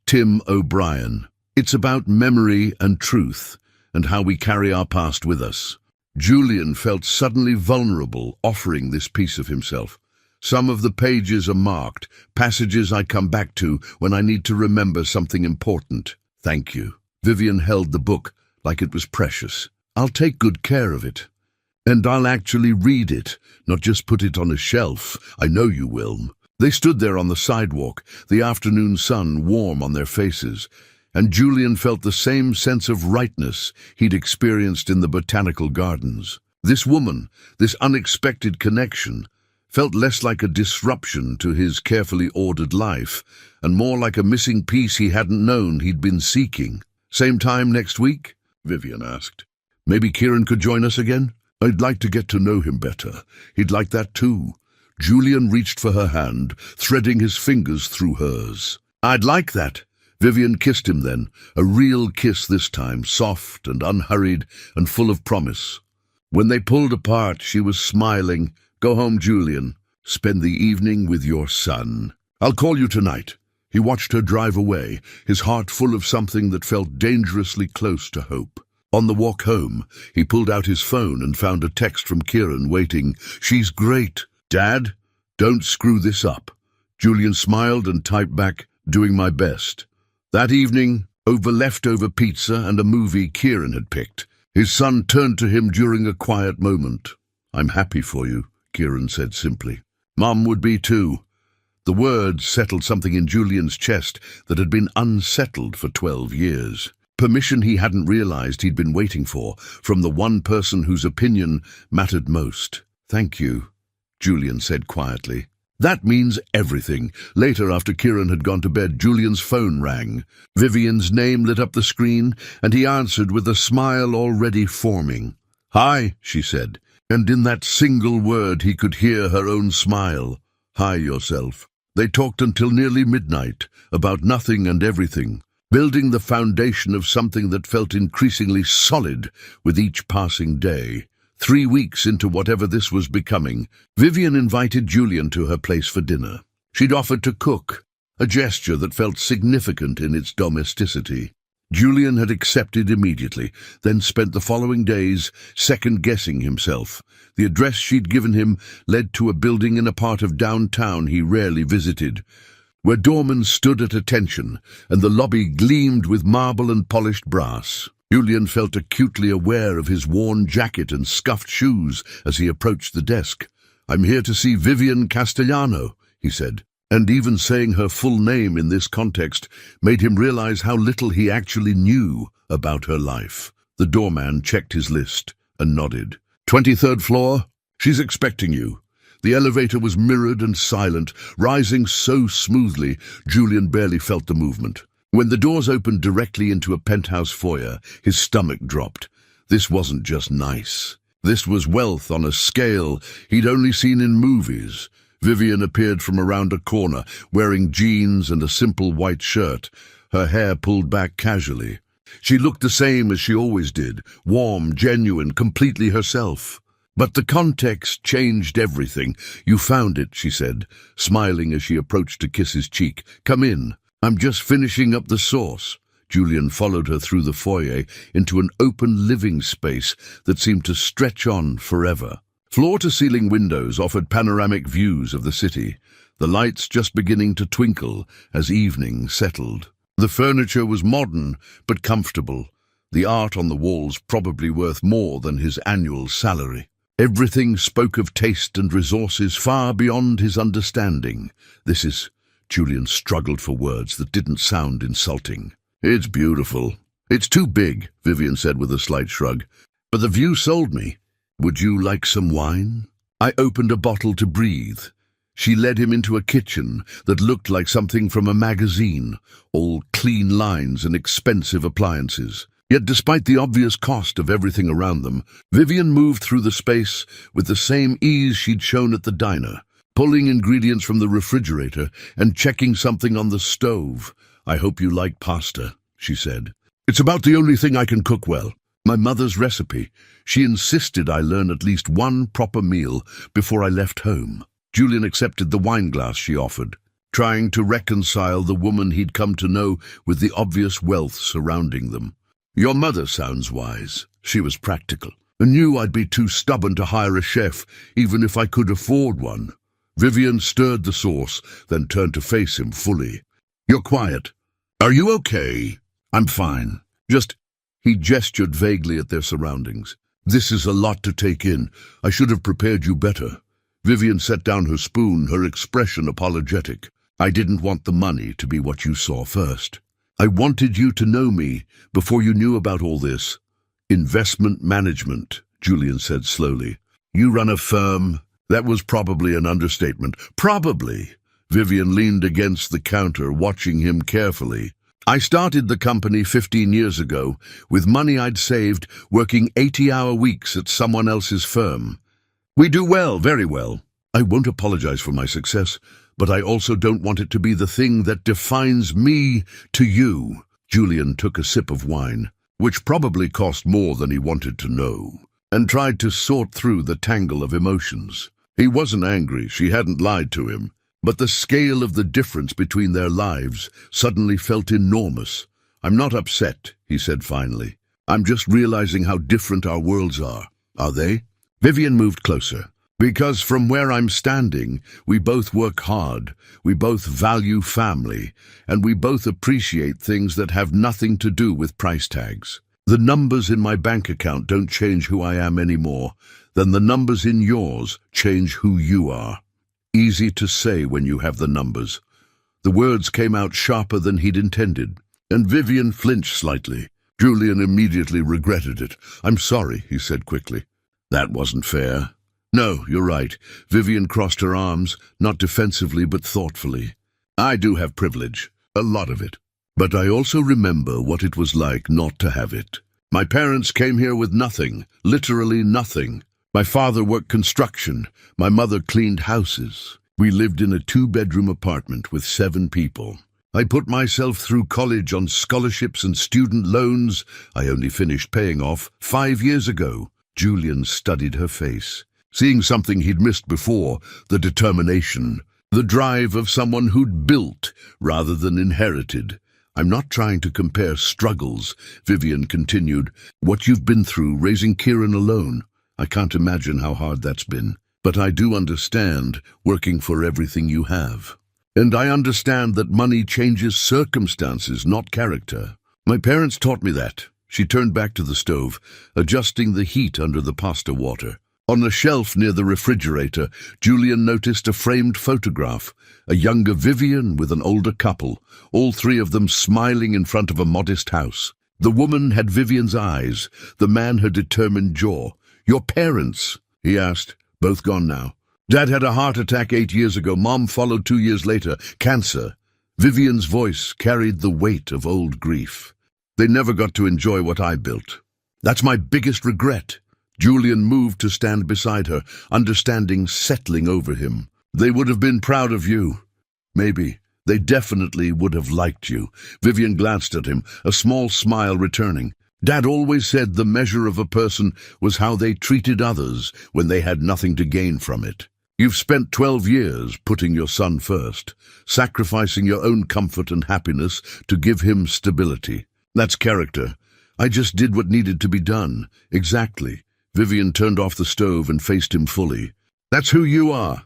Tim O'Brien. It's about memory and truth, and how we carry our past with us. Julian felt suddenly vulnerable, offering this piece of himself. Some of the pages are marked, passages I come back to when I need to remember something important. Thank you. Vivian held the book like it was precious. I'll take good care of it. And I'll actually read it, not just put it on a shelf. I know you will. They stood there on the sidewalk, the afternoon sun warm on their faces, and Julian felt the same sense of rightness he'd experienced in the botanical gardens. This woman, this unexpected connection, felt less like a disruption to his carefully ordered life, and more like a missing piece he hadn't known he'd been seeking. Same time next week? Vivian asked. Maybe Kieran could join us again? I'd like to get to know him better. He'd like that too. Julian reached for her hand, threading his fingers through hers. I'd like that. Vivian kissed him then, a real kiss this time, soft and unhurried and full of promise. When they pulled apart, she was smiling. Go home, Julian. Spend the evening with your son. I'll call you tonight. He watched her drive away, his heart full of something that felt dangerously close to hope. On the walk home, he pulled out his phone and found a text from Kieran waiting. She's great. Dad, don't screw this up. Julian smiled and typed back, doing my best. That evening, over leftover pizza and a movie Kieran had picked, his son turned to him during a quiet moment. I'm happy for you, Kieran said simply. Mom would be too. The words settled something in Julian's chest that had been unsettled for 12 years. Permission he hadn't realized he'd been waiting for, from the one person whose opinion mattered most. Thank you, Julian said quietly. That means everything. Later, after Kieran had gone to bed, Julian's phone rang. Vivian's name lit up the screen, and he answered with a smile already forming. Hi, she said, and in that single word he could hear her own smile. Hi yourself. They talked until nearly midnight, about nothing and everything, building the foundation of something that felt increasingly solid with each passing day. 3 weeks into whatever this was becoming, Vivian invited Julian to her place for dinner. She'd offered to cook, a gesture that felt significant in its domesticity. Julian had accepted immediately, then spent the following days second-guessing himself. The address she'd given him led to a building in a part of downtown he rarely visited, where doormen stood at attention, and the lobby gleamed with marble and polished brass. Julian felt acutely aware of his worn jacket and scuffed shoes as he approached the desk. "I'm here to see Vivian Castellano," he said. And even saying her full name in this context made him realize how little he actually knew about her life. The doorman checked his list and nodded. 23rd floor? She's expecting you." The elevator was mirrored and silent, rising so smoothly Julian barely felt the movement. When the doors opened directly into a penthouse foyer, his stomach dropped. This wasn't just nice. This was wealth on a scale he'd only seen in movies. Vivian appeared from around a corner, wearing jeans and a simple white shirt, her hair pulled back casually. She looked the same as she always did, warm, genuine, completely herself. But the context changed everything. "You found it," she said, smiling as she approached to kiss his cheek. "Come in. I'm just finishing up the sauce." Julian followed her through the foyer into an open living space that seemed to stretch on forever. Floor-to-ceiling windows offered panoramic views of the city, the lights just beginning to twinkle as evening settled. The furniture was modern but comfortable, the art on the walls probably worth more than his annual salary. Everything spoke of taste and resources far beyond his understanding. Julian struggled for words that didn't sound insulting. "It's beautiful." "It's too big," Vivian said with a slight shrug. "But the view sold me. Would you like some wine?" I opened a bottle to breathe. She led him into a kitchen that looked like something from a magazine, all clean lines and expensive appliances. Yet despite the obvious cost of everything around them, Vivian moved through the space with the same ease she'd shown at the diner, pulling ingredients from the refrigerator and checking something on the stove. "I hope you like pasta," she said. "It's about the only thing I can cook well. My mother's recipe. She insisted I learn at least one proper meal before I left home." Julian accepted the wine glass she offered, trying to reconcile the woman he'd come to know with the obvious wealth surrounding them. "Your mother sounds wise." She was practical. "I knew I'd be too stubborn to hire a chef, even if I could afford one." Vivian stirred the sauce, then turned to face him fully. "You're quiet. Are you okay?" "I'm fine. He gestured vaguely at their surroundings. "This is a lot to take in. I should have prepared you better." Vivian set down her spoon, her expression apologetic. "I didn't want the money to be what you saw first. I wanted you to know me before you knew about all this." "Investment management," Julian said slowly. "You run a firm?" That was probably an understatement. "Probably." Vivian leaned against the counter, watching him carefully. "I started the company 15 years ago, with money I'd saved, working 80-hour weeks at someone else's firm. We do well, very well. I won't apologize for my success, but I also don't want it to be the thing that defines me to you." Julian took a sip of wine, which probably cost more than he wanted to know, and tried to sort through the tangle of emotions. He wasn't angry, she hadn't lied to him. But the scale of the difference between their lives suddenly felt enormous. "I'm not upset," he said finally. "I'm just realizing how different our worlds are." "Are they?" Vivian moved closer. "Because from where I'm standing, we both work hard, we both value family, and we both appreciate things that have nothing to do with price tags. The numbers in my bank account don't change who I am any more than the numbers in yours change who you are." Easy to say when you have the numbers. The words came out sharper than he'd intended, and Vivian flinched slightly. Julian immediately regretted it. "I'm sorry," he said quickly. "That wasn't fair." "No, you're right." Vivian crossed her arms, not defensively but thoughtfully. "I do have privilege, a lot of it. But I also remember what it was like not to have it. My parents came here with nothing, literally nothing. My father worked construction. My mother cleaned houses. We lived in a 2-bedroom apartment with 7 people. I put myself through college on scholarships and student loans I only finished paying off 5 years ago." Julian studied her face, seeing something he'd missed before, the determination, the drive of someone who'd built rather than inherited. I'm not trying to compare struggles, Vivian continued. What you've been through raising Kieran alone, I can't imagine how hard that's been. But I do understand working for everything you have. And I understand that money changes circumstances, not character. My parents taught me that. She turned back to the stove, adjusting the heat under the pasta water. On a shelf near the refrigerator, Julian noticed a framed photograph, a younger Vivian with an older couple, all three of them smiling in front of a modest house. The woman had Vivian's eyes, the man her determined jaw. "Your parents?" he asked. "Both gone now. Dad had a heart attack 8 years ago. Mom followed 2 years later. Cancer." Vivian's voice carried the weight of old grief. "They never got to enjoy what I built. That's my biggest regret." Julian moved to stand beside her, understanding settling over him. "They would have been proud of you. Maybe. They definitely would have liked you." Vivian glanced at him, a small smile returning. "Dad always said the measure of a person was how they treated others when they had nothing to gain from it. You've spent 12 years putting your son first, sacrificing your own comfort and happiness to give him stability. That's character. I just did what needed to be done." "Exactly." Vivian turned off the stove and faced him fully. "That's who you are.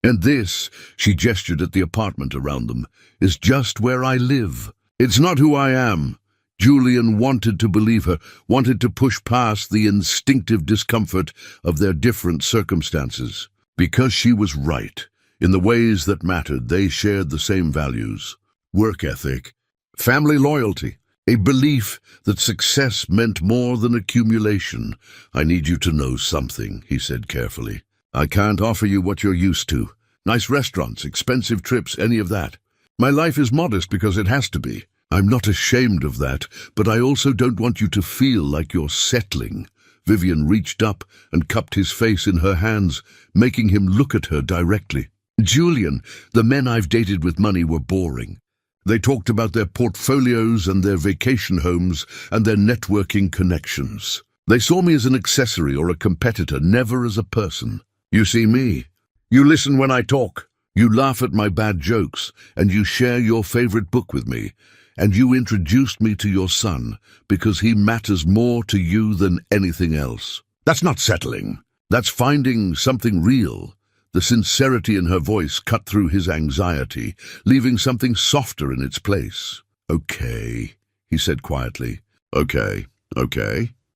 And this," she gestured at the apartment around them, "is just where I live. It's not who I am." Julian wanted to believe her, wanted to push past the instinctive discomfort of their different circumstances. Because she was right. In the ways that mattered, they shared the same values. Work ethic, family loyalty, a belief that success meant more than accumulation. "I need you to know something," he said carefully. "I can't offer you what you're used to. Nice restaurants, expensive trips, any of that. My life is modest because it has to be. I'm not ashamed of that, but I also don't want you to feel like you're settling." Vivian reached up and cupped his face in her hands, making him look at her directly. "Julian, the men I've dated with money were boring. They talked about their portfolios and their vacation homes and their networking connections. They saw me as an accessory or a competitor, never as a person. You see me. You listen when I talk. You laugh at my bad jokes, and you share your favorite book with me. And you introduced me to your son because he matters more to you than anything else. That's not settling. That's finding something real." The sincerity in her voice cut through his anxiety, leaving something softer in its place. "Okay," he said quietly. Okay.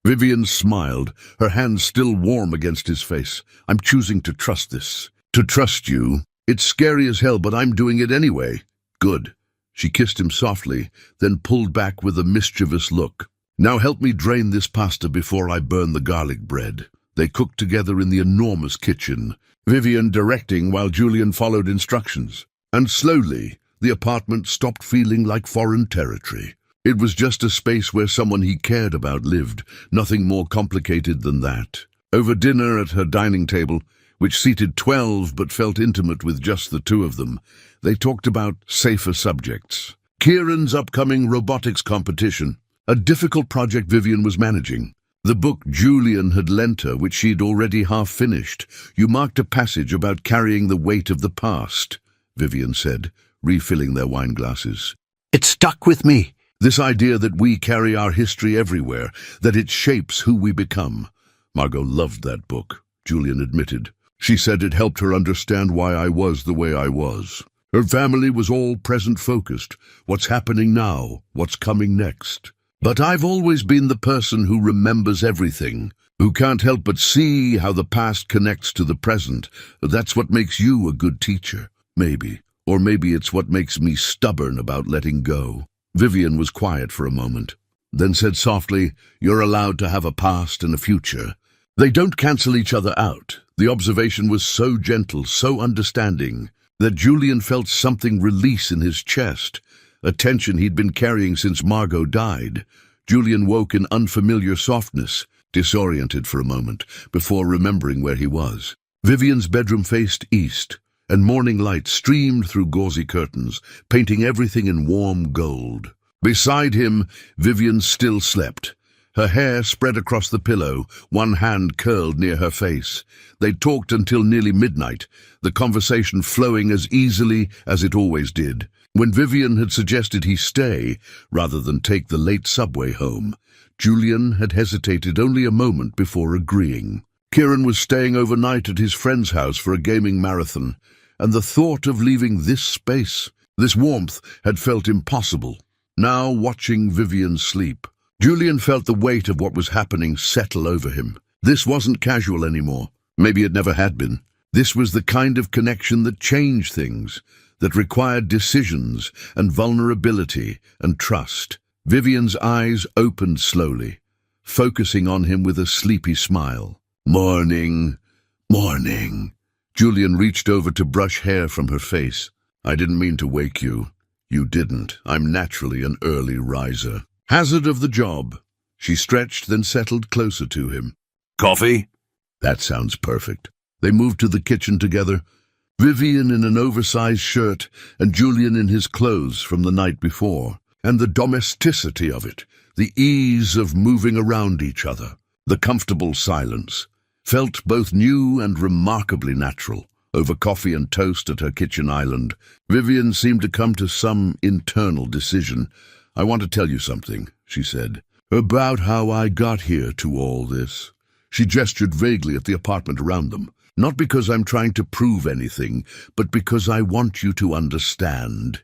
Vivian smiled, her hands still warm against his face. "I'm choosing to trust this. To trust you. It's scary as hell, but I'm doing it anyway." "Good." She kissed him softly, then pulled back with a mischievous look. "Now help me drain this pasta before I burn the garlic bread." They cooked together in the enormous kitchen, Vivian directing while Julian followed instructions. And slowly, the apartment stopped feeling like foreign territory. It was just a space where someone he cared about lived, nothing more complicated than that. Over dinner at her dining table, which seated 12 but felt intimate with just the two of them, they talked about safer subjects. Kieran's upcoming robotics competition, a difficult project Vivian was managing. The book Julian had lent her, which she'd already half finished. "You marked a passage about carrying the weight of the past," Vivian said, refilling their wine glasses. "It stuck with me. This idea that we carry our history everywhere, that it shapes who we become." Margot loved that book, Julian admitted. She said it helped her understand why I was the way I was. Her family was all present-focused. What's happening now? What's coming next? But I've always been the person who remembers everything, who can't help but see how the past connects to the present. That's what makes you a good teacher, maybe. Or maybe it's what makes me stubborn about letting go. Vivian was quiet for a moment, then said softly, "You're allowed to have a past and a future. They don't cancel each other out." The observation was so gentle, so understanding, that Julian felt something release in his chest, a tension he'd been carrying since Margot died. Julian woke in unfamiliar softness, disoriented for a moment, before remembering where he was. Vivian's bedroom faced east, and morning light streamed through gauzy curtains, painting everything in warm gold. Beside him, Vivian still slept. Her hair spread across the pillow, one hand curled near her face. They talked until nearly midnight, the conversation flowing as easily as it always did. When Vivian had suggested he stay rather than take the late subway home, Julian had hesitated only a moment before agreeing. Kieran was staying overnight at his friend's house for a gaming marathon, and the thought of leaving this space, this warmth, had felt impossible. Now, watching Vivian sleep, Julian felt the weight of what was happening settle over him. This wasn't casual anymore. Maybe it never had been. This was the kind of connection that changed things, that required decisions and vulnerability and trust. Vivian's eyes opened slowly, focusing on him with a sleepy smile. "Morning, morning." Julian reached over to brush hair from her face. "I didn't mean to wake you." "You didn't. I'm naturally an early riser." "Hazard of the job." She stretched, then settled closer to him. "Coffee?" "That sounds perfect." They moved to the kitchen together, Vivian in an oversized shirt and Julian in his clothes from the night before. And the domesticity of it, the ease of moving around each other, the comfortable silence, felt both new and remarkably natural. Over coffee and toast at her kitchen island, Vivian seemed to come to some internal decision. "I want to tell you something," she said, "about how I got here to all this." She gestured vaguely at the apartment around them. "Not because I'm trying to prove anything, but because I want you to understand."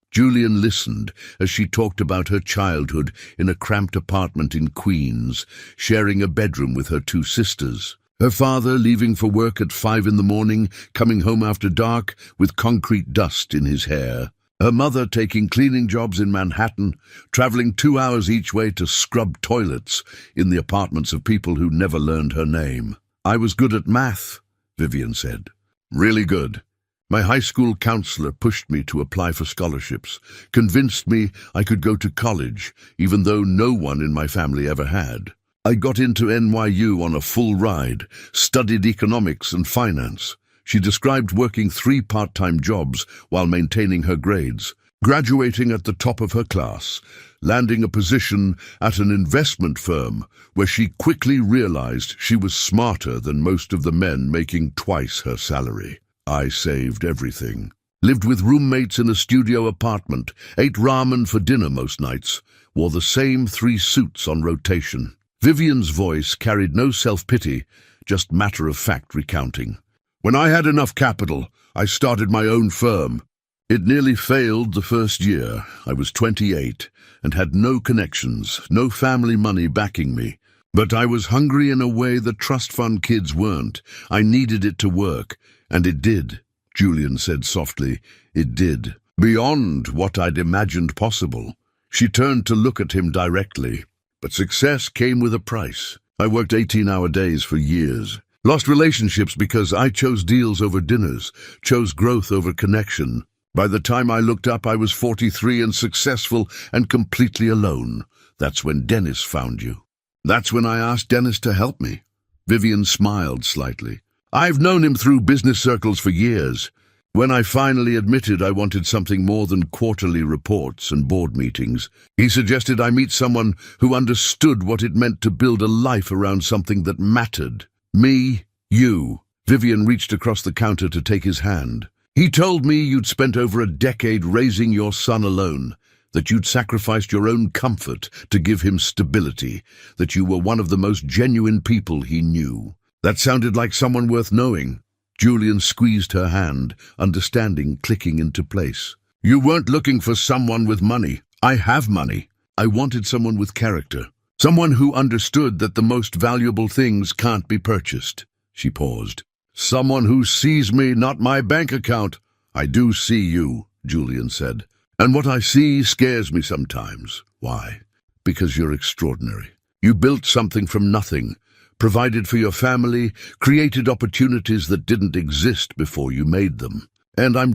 Julian listened as she talked about her childhood in a cramped apartment in Queens, sharing a bedroom with her two sisters. Her father leaving for work at 5 in the morning, coming home after dark with concrete dust in his hair. Her mother taking cleaning jobs in Manhattan, traveling 2 hours each way to scrub toilets in the apartments of people who never learned her name. "I was good at math," Vivian said. "Really good. My high school counselor pushed me to apply for scholarships, convinced me I could go to college, even though no one in my family ever had. I got into NYU on a full ride, studied economics and finance." She described working 3 part-time jobs while maintaining her grades, graduating at the top of her class, landing a position at an investment firm where she quickly realized she was smarter than most of the men making twice her salary. "I saved everything. Lived with roommates in a studio apartment, ate ramen for dinner most nights, wore the same 3 suits on rotation." Vivian's voice carried no self-pity, just matter-of-fact recounting. "When I had enough capital, I started my own firm. It nearly failed the first year. I was 28 and had no connections, no family money backing me. But I was hungry in a way that trust fund kids weren't. I needed it to work. And it did," Julian said softly. "It did. Beyond what I'd imagined possible." She turned to look at him directly. "But success came with a price. I worked 18-hour days for years. Lost relationships because I chose deals over dinners, chose growth over connection. By the time I looked up, I was 43 and successful and completely alone. That's when Dennis found you." "That's when I asked Dennis to help me." Vivian smiled slightly. "I've known him through business circles for years. When I finally admitted I wanted something more than quarterly reports and board meetings, he suggested I meet someone who understood what it meant to build a life around something that mattered. Me, you." Vivian reached across the counter to take his hand. "He told me you'd spent over a decade raising your son alone, that you'd sacrificed your own comfort to give him stability, that you were one of the most genuine people he knew." That sounded like someone worth knowing. Julian squeezed her hand, understanding clicking into place. "You weren't looking for someone with money. I have money. I wanted someone with character. Someone who understood that the most valuable things can't be purchased." She paused. "Someone who sees me, not my bank account." "I do see you," Julian said. "And what I see scares me sometimes." "Why?" "Because you're extraordinary. You built something from nothing, provided for your family, created opportunities that didn't exist before you made them. And I'm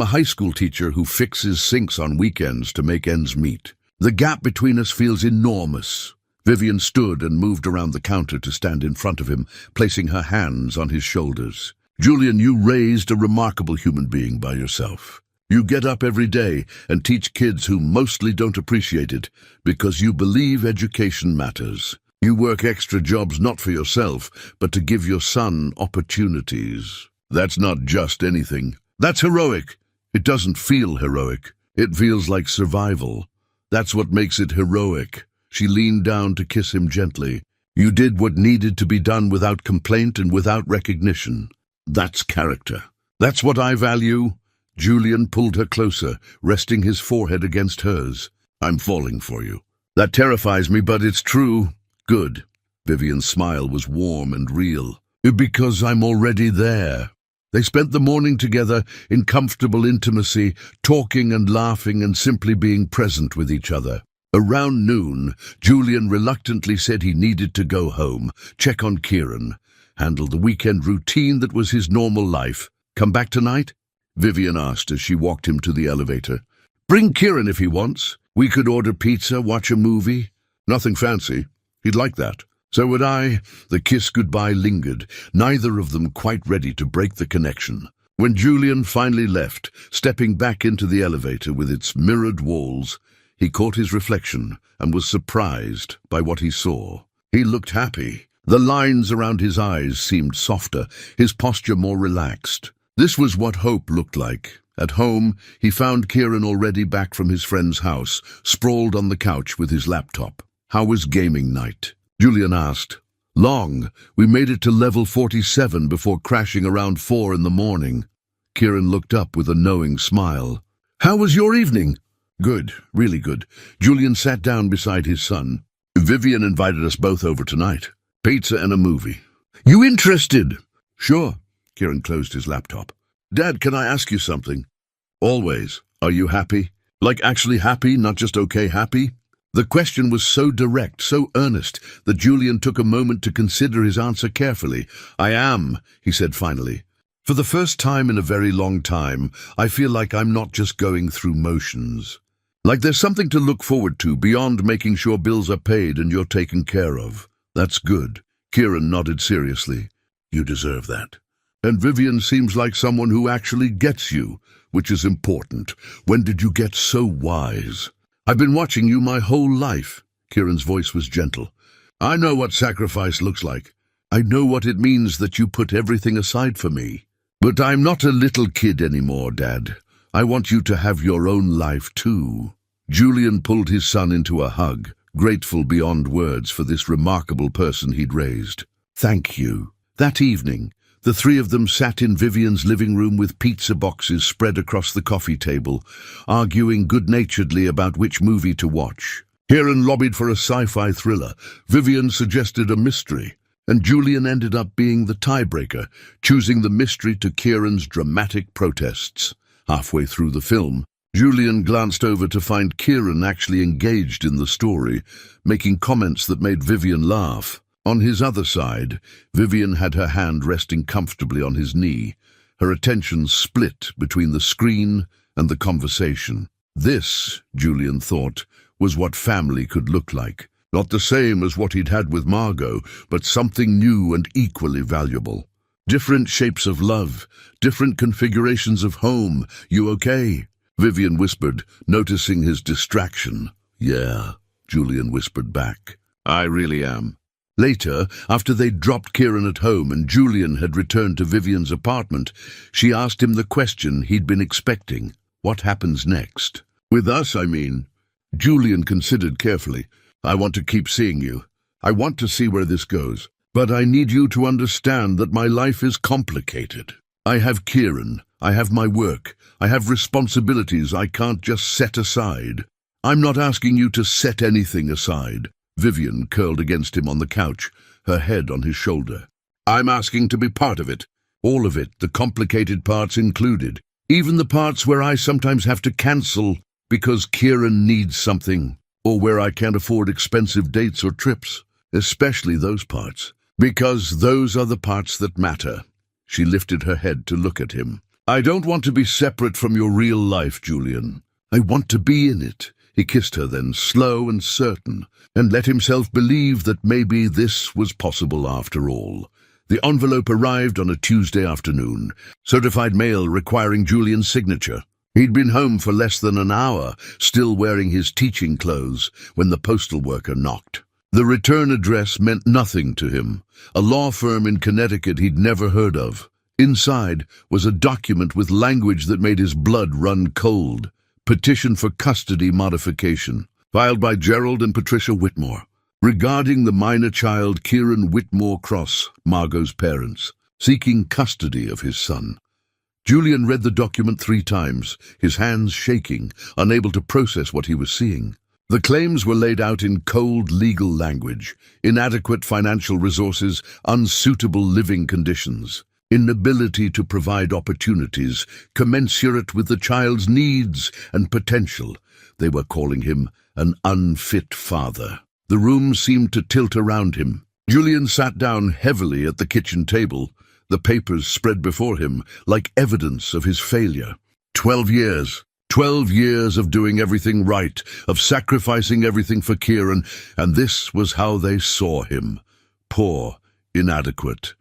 a high school teacher who fixes sinks on weekends to make ends meet. The gap between us feels enormous." Vivian stood and moved around the counter to stand in front of him, placing her hands on his shoulders. "Julian, you raised a remarkable human being by yourself. You get up every day and teach kids who mostly don't appreciate it because you believe education matters. You work extra jobs not for yourself, but to give your son opportunities. That's not just anything. That's heroic. It doesn't feel heroic. It feels like survival. That's what makes it heroic. She leaned down to kiss him gently. You did what needed to be done without complaint and without recognition. That's character. That's what I value. Julian pulled her closer, resting his forehead against hers. I'm falling for you. That terrifies me, but it's true. Good. Vivian's smile was warm and real. Because I'm already there. They spent the morning together in comfortable intimacy, talking and laughing and simply being present with each other. Around noon, Julian reluctantly said he needed to go home, check on Kieran, handle the weekend routine that was his normal life. Come back tonight? Vivian asked as she walked him to the elevator. Bring Kieran if he wants. We could order pizza, watch a movie. Nothing fancy. He'd like that. So would I. The kiss goodbye lingered, neither of them quite ready to break the connection. When Julian finally left, stepping back into the elevator with its mirrored walls, he caught his reflection and was surprised by what he saw. He looked happy. The lines around his eyes seemed softer, his posture more relaxed. This was what hope looked like. At home, he found Kieran already back from his friend's house, sprawled on the couch with his laptop. How was gaming night? Julian asked. Long. We made it to level 47 before crashing around 4 in the morning. Kieran looked up with a knowing smile. How was your evening? Good, really good. Julian sat down beside his son. Vivian invited us both over tonight. Pizza and a movie. You interested? Sure. Kieran closed his laptop. Dad, can I ask you something? Always. Are you happy? Like actually happy, not just okay happy? The question was so direct, so earnest, that Julian took a moment to consider his answer carefully. I am, he said finally. For the first time in a very long time, I feel like I'm not just going through motions. Like there's something to look forward to beyond making sure bills are paid and you're taken care of. That's good. Kieran nodded seriously. You deserve that. And Vivian seems like someone who actually gets you, which is important. When did you get so wise? I've been watching you my whole life. Kieran's voice was gentle. I know what sacrifice looks like. I know what it means that you put everything aside for me. But I'm not a little kid anymore, Dad. I want you to have your own life too. Julian pulled his son into a hug, grateful beyond words for this remarkable person he'd raised. Thank you. That evening, the three of them sat in Vivian's living room with pizza boxes spread across the coffee table, arguing good-naturedly about which movie to watch. Kieran lobbied for a sci-fi thriller, Vivian suggested a mystery, and Julian ended up being the tiebreaker, choosing the mystery to Kieran's dramatic protests. Halfway through the film, Julian glanced over to find Kieran actually engaged in the story, making comments that made Vivian laugh. On his other side, Vivian had her hand resting comfortably on his knee, her attention split between the screen and the conversation. This, Julian thought, was what family could look like. Not the same as what he'd had with Margot, but something new and equally valuable. Different shapes of love, different configurations of home. You okay? Vivian whispered, noticing his distraction. Yeah, Julian whispered back. I really am. Later, after they'd dropped Kieran at home and Julian had returned to Vivian's apartment, she asked him the question he'd been expecting. What happens next? With us, I mean. Julian considered carefully. I want to keep seeing you. I want to see where this goes. But I need you to understand that my life is complicated. I have Kieran. I have my work. I have responsibilities I can't just set aside. I'm not asking you to set anything aside. Vivian curled against him on the couch, her head on his shoulder. I'm asking to be part of it. All of it, the complicated parts included. Even the parts where I sometimes have to cancel because Kieran needs something, or where I can't afford expensive dates or trips. Especially those parts. Because those are the parts that matter. She lifted her head to look at him. I don't want to be separate from your real life, Julian. I want to be in it. He kissed her then, slow and certain, and let himself believe that maybe this was possible after all. The envelope arrived on a Tuesday afternoon, certified mail requiring Julian's signature. He'd been home for less than an hour, still wearing his teaching clothes, when the postal worker knocked. The return address meant nothing to him, a law firm in Connecticut he'd never heard of. Inside was a document with language that made his blood run cold. Petition for custody modification, filed by Gerald and Patricia Whitmore, regarding the minor child Kieran Whitmore Cross, Margot's parents, seeking custody of his son. Julian read the document 3 times, his hands shaking, unable to process what he was seeing. The claims were laid out in cold legal language: inadequate financial resources, unsuitable living conditions, inability to provide opportunities commensurate with the child's needs and potential. They were calling him an unfit father. The room seemed to tilt around him. Julian sat down heavily at the kitchen table, the papers spread before him like evidence of his failure. 12 years. 12 years of doing everything right, of sacrificing everything for Kieran, and this was how they saw him. Poor, inadequate,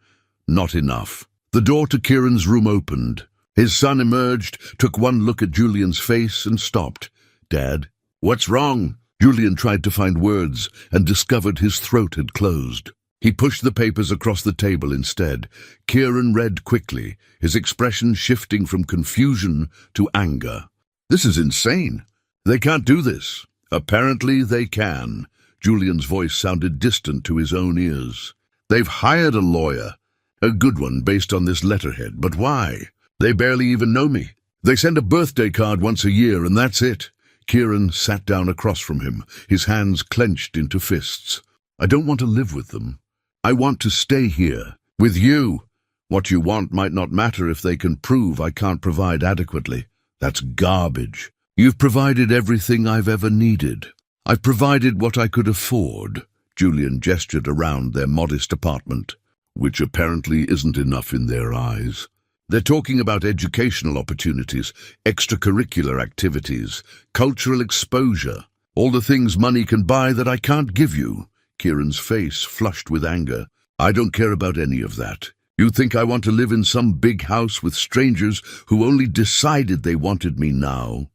not enough. The door to Kieran's room opened. His son emerged, took one look at Julian's face and stopped. "Dad, what's wrong?" Julian tried to find words and discovered his throat had closed. He pushed the papers across the table instead. Kieran read quickly, his expression shifting from confusion to anger. "This is insane. They can't do this." "Apparently they can." Julian's voice sounded distant to his own ears. "They've hired a lawyer, a good one based on this letterhead, but why? They barely even know me. They send a birthday card once a year and that's it." Kieran sat down across from him, his hands clenched into fists. "I don't want to live with them. I want to stay here, with you. What you want might not matter if they can prove I can't provide adequately. That's garbage. You've provided everything I've ever needed. I've provided what I could afford." Julian gestured around their modest apartment, which apparently isn't enough in their eyes. "They're talking about educational opportunities, extracurricular activities, cultural exposure, all the things money can buy that I can't give you." Kieran's face flushed with anger. "I don't care about any of that. You think I want to live in some big house with strangers who only decided they wanted me now?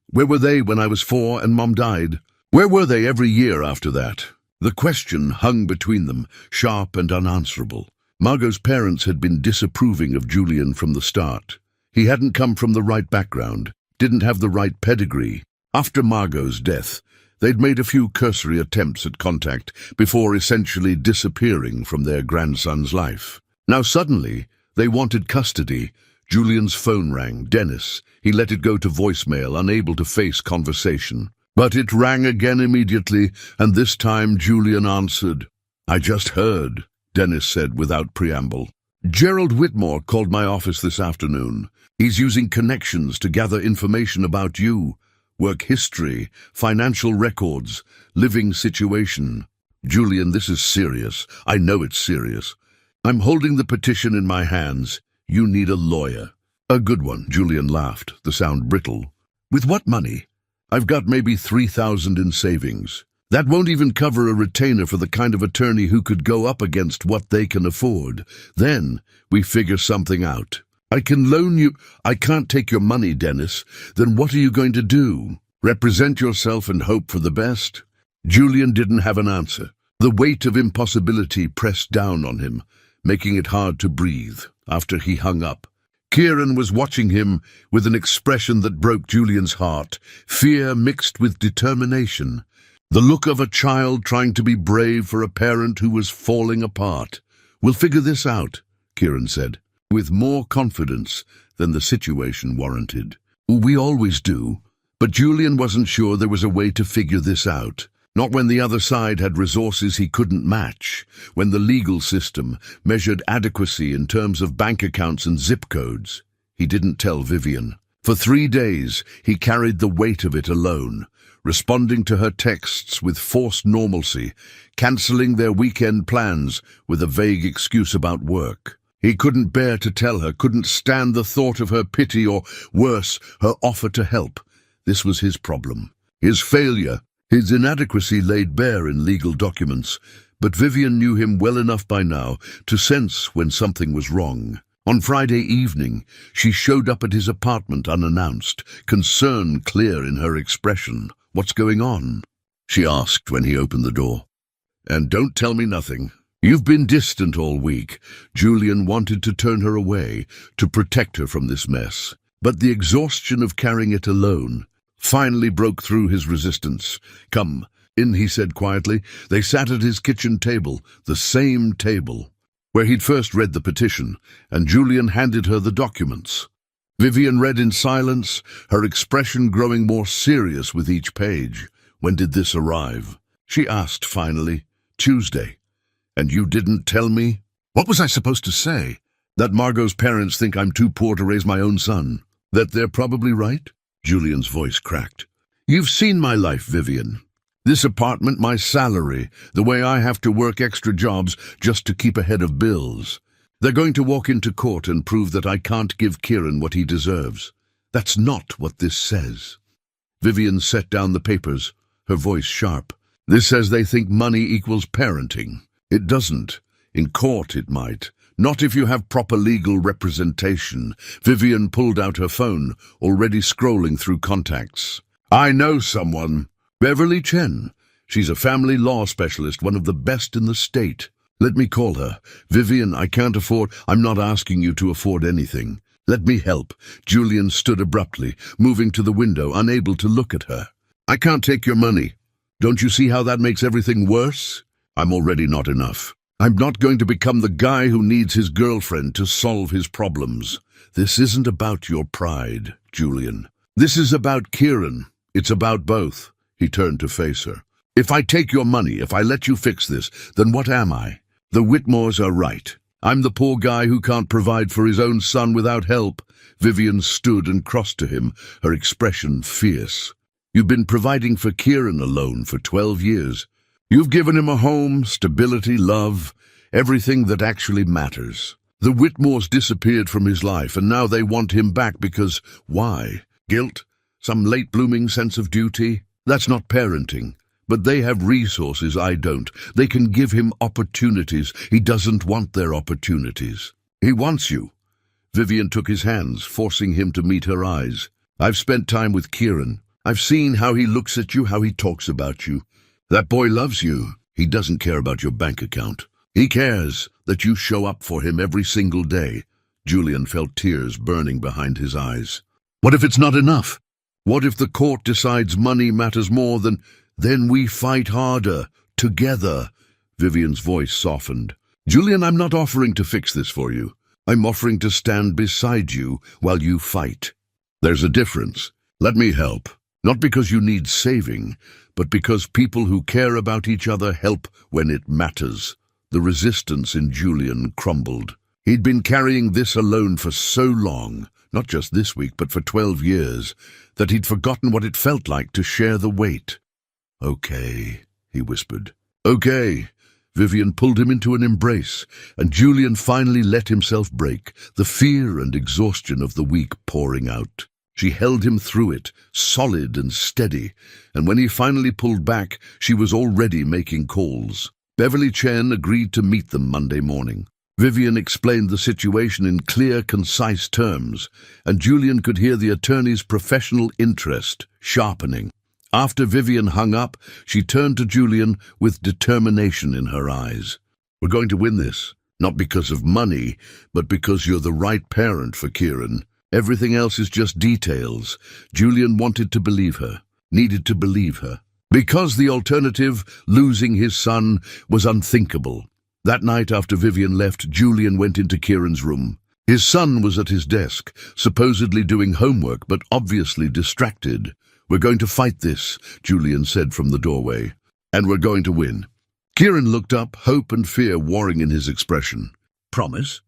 Where were they when I was 4 and Mom died? Where were they every year after that?" The question hung between them, sharp and unanswerable. Margot's parents had been disapproving of Julian from the start. He hadn't come from the right background, didn't have the right pedigree. After Margot's death, they'd made a few cursory attempts at contact before essentially disappearing from their grandson's life. Now suddenly, they wanted custody. Julian's phone rang. Dennis. He let it go to voicemail, unable to face conversation. But it rang again immediately, and this time Julian answered. "I just heard," Dennis said without preamble. "Gerald Whitmore called my office this afternoon. He's using connections to gather information about you. Work history, financial records, living situation." "Julian, this is serious. I know it's serious. I'm holding the petition in my hands. You need a lawyer." "A good one," Julian laughed, the sound brittle. "With what money?" "I've got maybe 3,000 in savings. That won't even cover a retainer for the kind of attorney who could go up against what they can afford. Then we figure something out. I can loan you." "I can't take your money, Dennis. Then what are you going to do? Represent yourself and hope for the best?" Julian didn't have an answer. The weight of impossibility pressed down on him, making it hard to breathe. After he hung up, Kieran was watching him with an expression that broke Julian's heart, fear mixed with determination. The look of a child trying to be brave for a parent who was falling apart. "We'll figure this out," Kieran said, with more confidence than the situation warranted. "We always do." But Julian wasn't sure there was a way to figure this out. Not when the other side had resources he couldn't match, when the legal system measured adequacy in terms of bank accounts and zip codes. He didn't tell Vivian. For 3 days, he carried the weight of it alone, responding to her texts with forced normalcy, cancelling their weekend plans with a vague excuse about work. He couldn't bear to tell her, couldn't stand the thought of her pity or, worse, her offer to help. This was his problem. His failure. His inadequacy laid bare in legal documents, but Vivian knew him well enough by now to sense when something was wrong. On Friday evening, she showed up at his apartment unannounced, concern clear in her expression. "What's going on?" she asked when he opened the door. "And don't tell me nothing. You've been distant all week. Julian wanted to turn her away, to protect her from this mess. But the exhaustion of carrying it alone finally broke through his resistance. "Come in," he said quietly. They sat at his kitchen table, the same table where he'd first read the petition, and Julian handed her the documents. Vivian read in silence, her expression growing more serious with each page. "When did this arrive?" she asked finally. "Tuesday. And you didn't tell me?" "What was I supposed to say?" "That Margot's parents think I'm too poor to raise my own son." "That they're probably right?" Julian's voice cracked. "You've seen my life, Vivian. This apartment, my salary, the way I have to work extra jobs just to keep ahead of bills. They're going to walk into court and prove that I can't give Kieran what he deserves. That's not what this says." Vivian set down the papers, her voice sharp. "This says they think money equals parenting. It doesn't. In court it might. Not if you have proper legal representation." Vivian pulled out her phone, already scrolling through contacts. "I know someone. Beverly Chen. She's a family law specialist, one of the best in the state. Let me call her. Vivian, I can't afford. I'm not asking you to afford anything. Let me help." Julian stood abruptly, moving to the window, unable to look at her. "I can't take your money. Don't you see how that makes everything worse? I'm already not enough. I'm not going to become the guy who needs his girlfriend to solve his problems. This isn't about your pride, Julian. This is about Kieran. It's about both." He turned to face her. "If I take your money, if I let you fix this, then what am I? The Whitmores are right. I'm the poor guy who can't provide for his own son without help." Vivian stood and crossed to him, her expression fierce. "You've been providing for Kieran alone for 12 years. You've given him a home, stability, love, everything that actually matters. The Whitmores disappeared from his life, and now they want him back because, why? Guilt? Some late-blooming sense of duty? That's not parenting. But they have resources I don't. They can give him opportunities. He doesn't want their opportunities. He wants you." Vivian took his hands, forcing him to meet her eyes. "I've spent time with Kieran. I've seen how he looks at you, how he talks about you. That boy loves you. He doesn't care about your bank account. He cares that you show up for him every single day." Julian felt tears burning behind his eyes. "What if it's not enough? What if the court decides money matters more than... Then we fight harder, together." Vivian's voice softened. "Julian, I'm not offering to fix this for you. I'm offering to stand beside you while you fight. There's a difference. Let me help. Not because you need saving, but because people who care about each other help when it matters." The resistance in Julian crumbled. He'd been carrying this alone for so long, not just this week, but for 12 years, that he'd forgotten what it felt like to share the weight. "Okay," he whispered. "Okay." Vivian pulled him into an embrace, and Julian finally let himself break, the fear and exhaustion of the week pouring out. She held him through it, solid and steady, and when he finally pulled back, she was already making calls. Beverly Chen agreed to meet them Monday morning. Vivian explained the situation in clear, concise terms, and Julian could hear the attorney's professional interest sharpening. After Vivian hung up, she turned to Julian with determination in her eyes. "We're going to win this, not because of money, but because you're the right parent for Kieran. Everything else is just details." Julian wanted to believe her, needed to believe her, because the alternative, losing his son, was unthinkable. That night after Vivian left, Julian went into Kieran's room. His son was at his desk, supposedly doing homework, but obviously distracted. "We're going to fight this," Julian said from the doorway, "and we're going to win." Kieran looked up, hope and fear warring in his expression. "Promise?"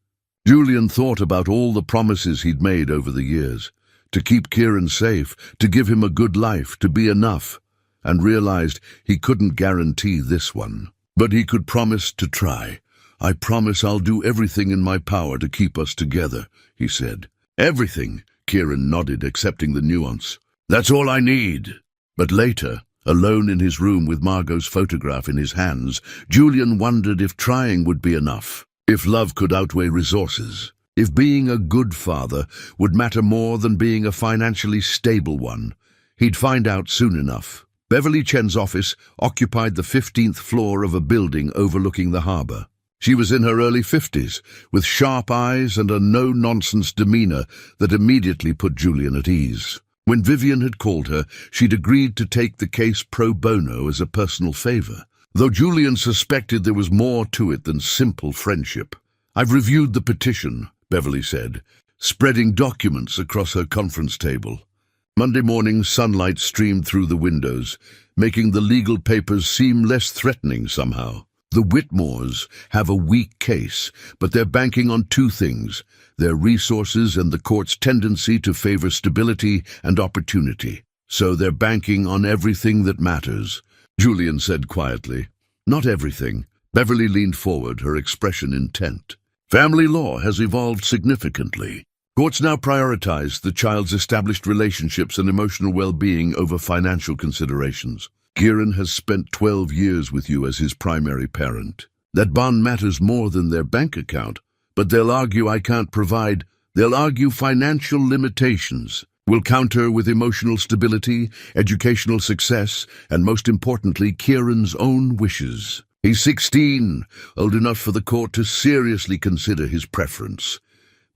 Julian thought about all the promises he'd made over the years. To keep Kieran safe, to give him a good life, to be enough, and realized he couldn't guarantee this one. But he could promise to try. "I promise I'll do everything in my power to keep us together," he said. "Everything," Kieran nodded, accepting the nuance. "That's all I need." But later, alone in his room with Margot's photograph in his hands, Julian wondered if trying would be enough, if love could outweigh resources, if being a good father would matter more than being a financially stable one. He'd find out soon enough. Beverly Chen's office occupied the 15th floor of a building overlooking the harbor. She was in her early 50s, with sharp eyes and a no-nonsense demeanor that immediately put Julian at ease. When Vivian had called her, she'd agreed to take the case pro bono as a personal favor, though Julian suspected there was more to it than simple friendship. "I've reviewed the petition," Beverly said, spreading documents across her conference table. Monday morning, sunlight streamed through the windows, making the legal papers seem less threatening somehow. The Whitmores have a weak case, but they're banking on two things: their resources and the court's tendency to favor stability and opportunity. So they're banking on everything that matters, Julian said quietly. Not everything. Beverly leaned forward, her expression intent. Family law has evolved significantly. Courts now prioritize the child's established relationships and emotional well-being over financial considerations. Kieran has spent 12 years with you as his primary parent. That bond matters more than their bank account, but they'll argue I can't provide. They'll argue financial limitations. We'll counter with emotional stability, educational success, and most importantly, Kieran's own wishes. He's 16, old enough for the court to seriously consider his preference.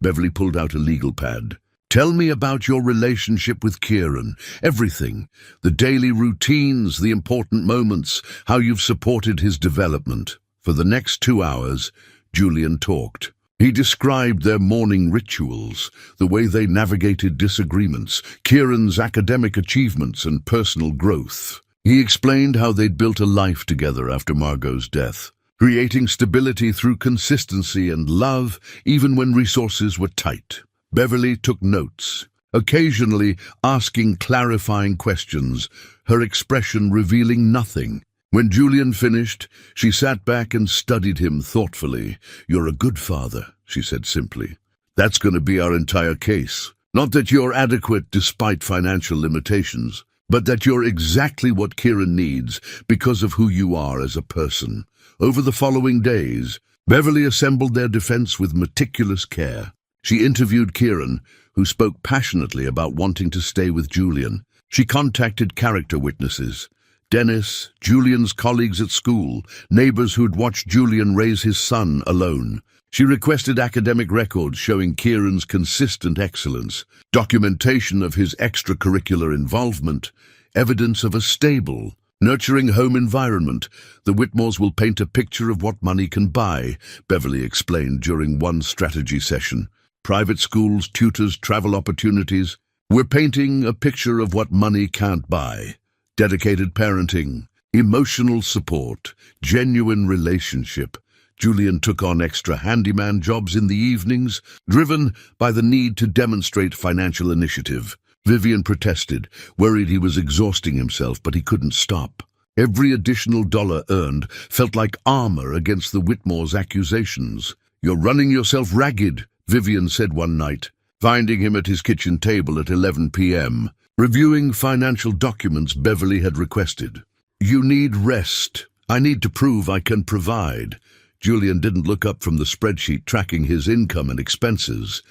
Beverly pulled out a legal pad. Tell me about your relationship with Kieran. Everything. The daily routines, the important moments, how you've supported his development. For the next 2 hours, Julian talked. He described their morning rituals, the way they navigated disagreements, Kieran's academic achievements and personal growth. He explained how they'd built a life together after Margot's death, creating stability through consistency and love, even when resources were tight. Beverly took notes, occasionally asking clarifying questions, her expression revealing nothing. When Julian finished, she sat back and studied him thoughtfully. "You're a good father," she said simply. "That's going to be our entire case. Not that you're adequate despite financial limitations, but that you're exactly what Kieran needs because of who you are as a person." Over the following days, Beverly assembled their defense with meticulous care. She interviewed Kieran, who spoke passionately about wanting to stay with Julian. She contacted character witnesses: Dennis, Julian's colleagues at school, neighbors who'd watched Julian raise his son alone. She requested academic records showing Kieran's consistent excellence, documentation of his extracurricular involvement, evidence of a stable, nurturing home environment. "The Whitmores will paint a picture of what money can buy," Beverly explained during one strategy session. "Private schools, tutors, travel opportunities. We're painting a picture of what money can't buy. Dedicated parenting, emotional support, genuine relationship." Julian took on extra handyman jobs in the evenings, driven by the need to demonstrate financial initiative. Vivian protested, worried he was exhausting himself, but he couldn't stop. Every additional dollar earned felt like armor against the Whitmores' accusations. "You're running yourself ragged," Vivian said one night, finding him at his kitchen table at 11 p.m., reviewing financial documents Beverly had requested. "You need rest. I need to prove I can provide." Julian didn't look up from the spreadsheet tracking his income and expenses.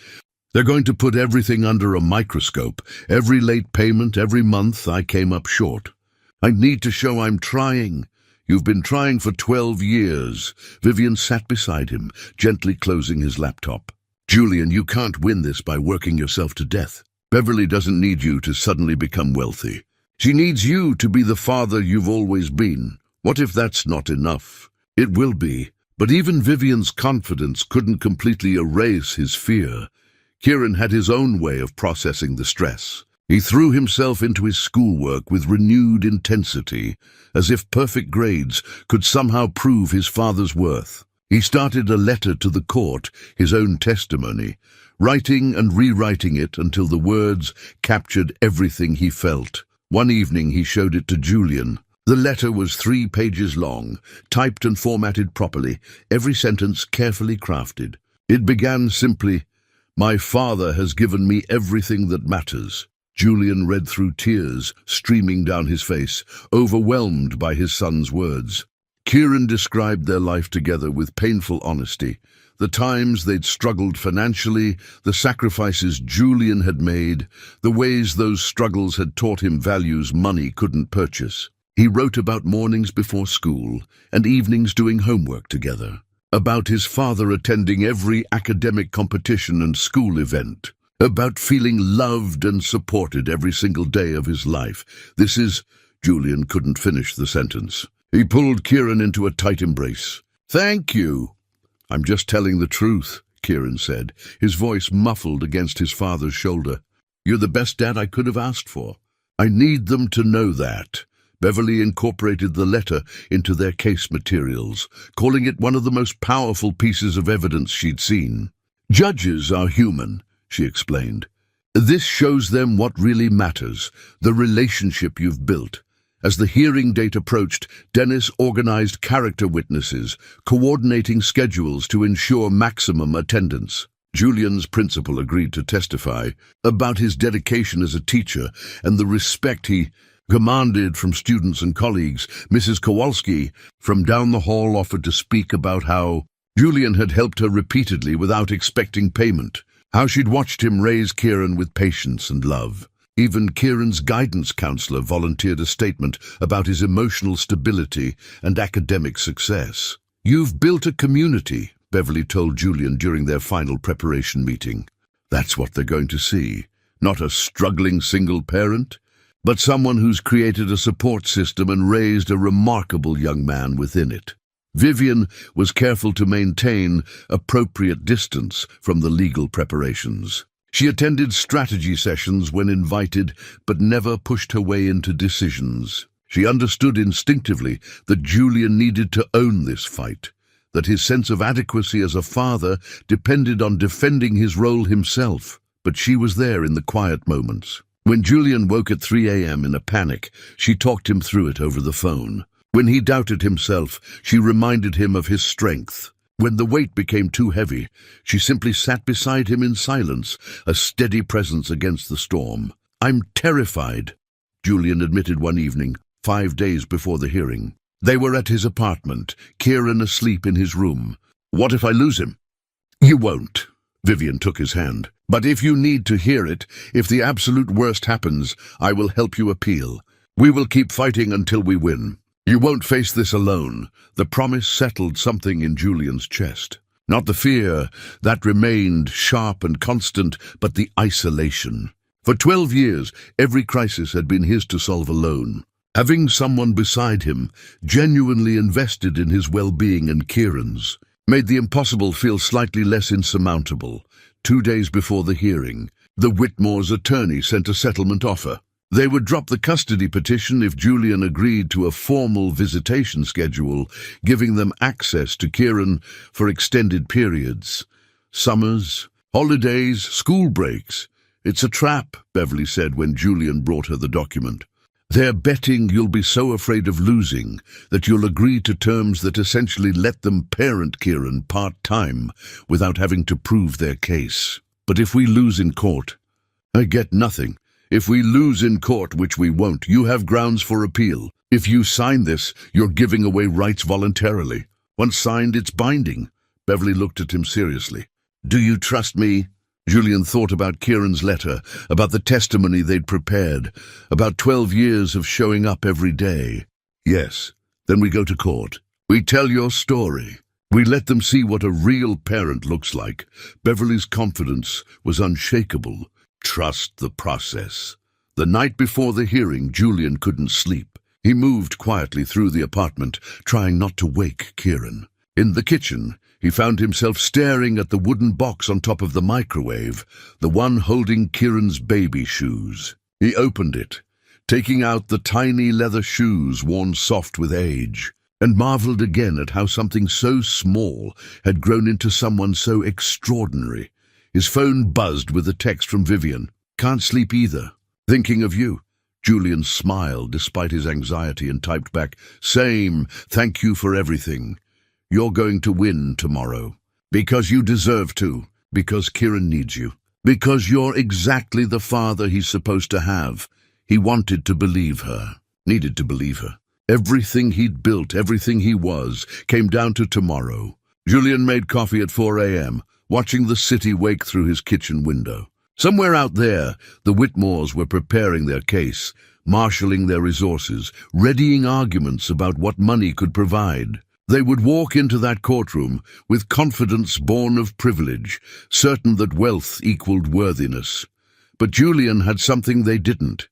"They're going to put everything under a microscope. Every late payment, every month I came up short. I need to show I'm trying." "You've been trying for 12 years. Vivian sat beside him, gently closing his laptop. "Julian, you can't win this by working yourself to death. Beverly doesn't need you to suddenly become wealthy. She needs you to be the father you've always been. What if that's not enough?" It will be. But even Vivian's confidence couldn't completely erase his fear. Kieran had his own way of processing the stress. He threw himself into his schoolwork with renewed intensity, as if perfect grades could somehow prove his father's worth. He started a letter to the court, his own testimony, writing and rewriting it until the words captured everything he felt. One evening he showed it to Julian. The letter was 3 pages long, typed and formatted properly, every sentence carefully crafted. It began simply, "My father has given me everything that matters." Julian read through, tears streaming down his face, overwhelmed by his son's words. Kieran described their life together with painful honesty, the times they'd struggled financially, the sacrifices Julian had made, the ways those struggles had taught him values money couldn't purchase. He wrote about mornings before school and evenings doing homework together. about his father attending every academic competition and school event, about feeling loved and supported every single day of his life. Julian couldn't finish the sentence. He pulled Kieran into a tight embrace. "Thank you." "I'm just telling the truth," Kieran said, his voice muffled against his father's shoulder. "You're the best dad I could have asked for. I need them to know that." Beverly incorporated the letter into their case materials, calling it one of the most powerful pieces of evidence she'd seen. "Judges are human," she explained. "This shows them what really matters, the relationship you've built." As the hearing date approached, Dennis organized character witnesses, coordinating schedules to ensure maximum attendance. Julian's principal agreed to testify about his dedication as a teacher and the respect he commanded from students and colleagues. Mrs. Kowalski from down the hall offered to speak about how Julian had helped her repeatedly without expecting payment, how she'd watched him raise Kieran with patience and love. Even Kieran's guidance counselor volunteered a statement about his emotional stability and academic success. "You've built a community," Beverly told Julian during their final preparation meeting. "That's what they're going to see. Not a struggling single parent, but someone who's created a support system and raised a remarkable young man within it." Vivian was careful to maintain appropriate distance from the legal preparations. She attended strategy sessions when invited, but never pushed her way into decisions. She understood instinctively that Julian needed to own this fight, that his sense of adequacy as a father depended on defending his role himself. But she was there in the quiet moments. When Julian woke at 3 a.m. in a panic, she talked him through it over the phone. When he doubted himself, she reminded him of his strength. When the weight became too heavy, she simply sat beside him in silence, a steady presence against the storm. "I'm terrified," Julian admitted one evening, 5 days before the hearing. They were at his apartment, Kieran asleep in his room. "What if I lose him?" "You won't." Vivian took his hand. "But if you need to hear it, if the absolute worst happens, I will help you appeal. We will keep fighting until we win. You won't face this alone." The promise settled something in Julian's chest. Not the fear, that remained sharp and constant, but the isolation. For 12 years, every crisis had been his to solve alone. Having someone beside him, genuinely invested in his well-being and Kieran's, made the impossible feel slightly less insurmountable. 2 days before the hearing, the Whitmore's attorney sent a settlement offer. They would drop the custody petition if Julian agreed to a formal visitation schedule, giving them access to Kieran for extended periods. Summers, holidays, school breaks. "It's a trap," Beverly said when Julian brought her the document. "They're betting you'll be so afraid of losing that you'll agree to terms that essentially let them parent Kieran part-time without having to prove their case. But if we lose in court, I get nothing. If we lose in court, which we won't, you have grounds for appeal. If you sign this, you're giving away rights voluntarily. Once signed, it's binding." Beverly looked at him seriously. "Do you trust me?" Julian thought about Kieran's letter, about the testimony they'd prepared, about 12 years of showing up every day. "Yes. Then we go to court. We tell your story. We let them see what a real parent looks like." Beverly's confidence was unshakable. "Trust the process." The night before the hearing, Julian couldn't sleep. He moved quietly through the apartment, trying not to wake Kieran. In the kitchen, he found himself staring at the wooden box on top of the microwave, the one holding Kieran's baby shoes. He opened it, taking out the tiny leather shoes worn soft with age, and marveled again at how something so small had grown into someone so extraordinary. His phone buzzed with a text from Vivian. "Can't sleep either. Thinking of you." Julian smiled despite his anxiety and typed back, "Same. Thank you for everything. You're going to win tomorrow. Because you deserve to. Because Kieran needs you. Because you're exactly the father he's supposed to have." He wanted to believe her. Needed to believe her. Everything he'd built, everything he was, came down to tomorrow. Julian made coffee at 4 a.m., watching the city wake through his kitchen window. Somewhere out there, the Whitmores were preparing their case, marshalling their resources, readying arguments about what money could provide. They would walk into that courtroom with confidence born of privilege, certain that wealth equaled worthiness. But Julian had something they didn't.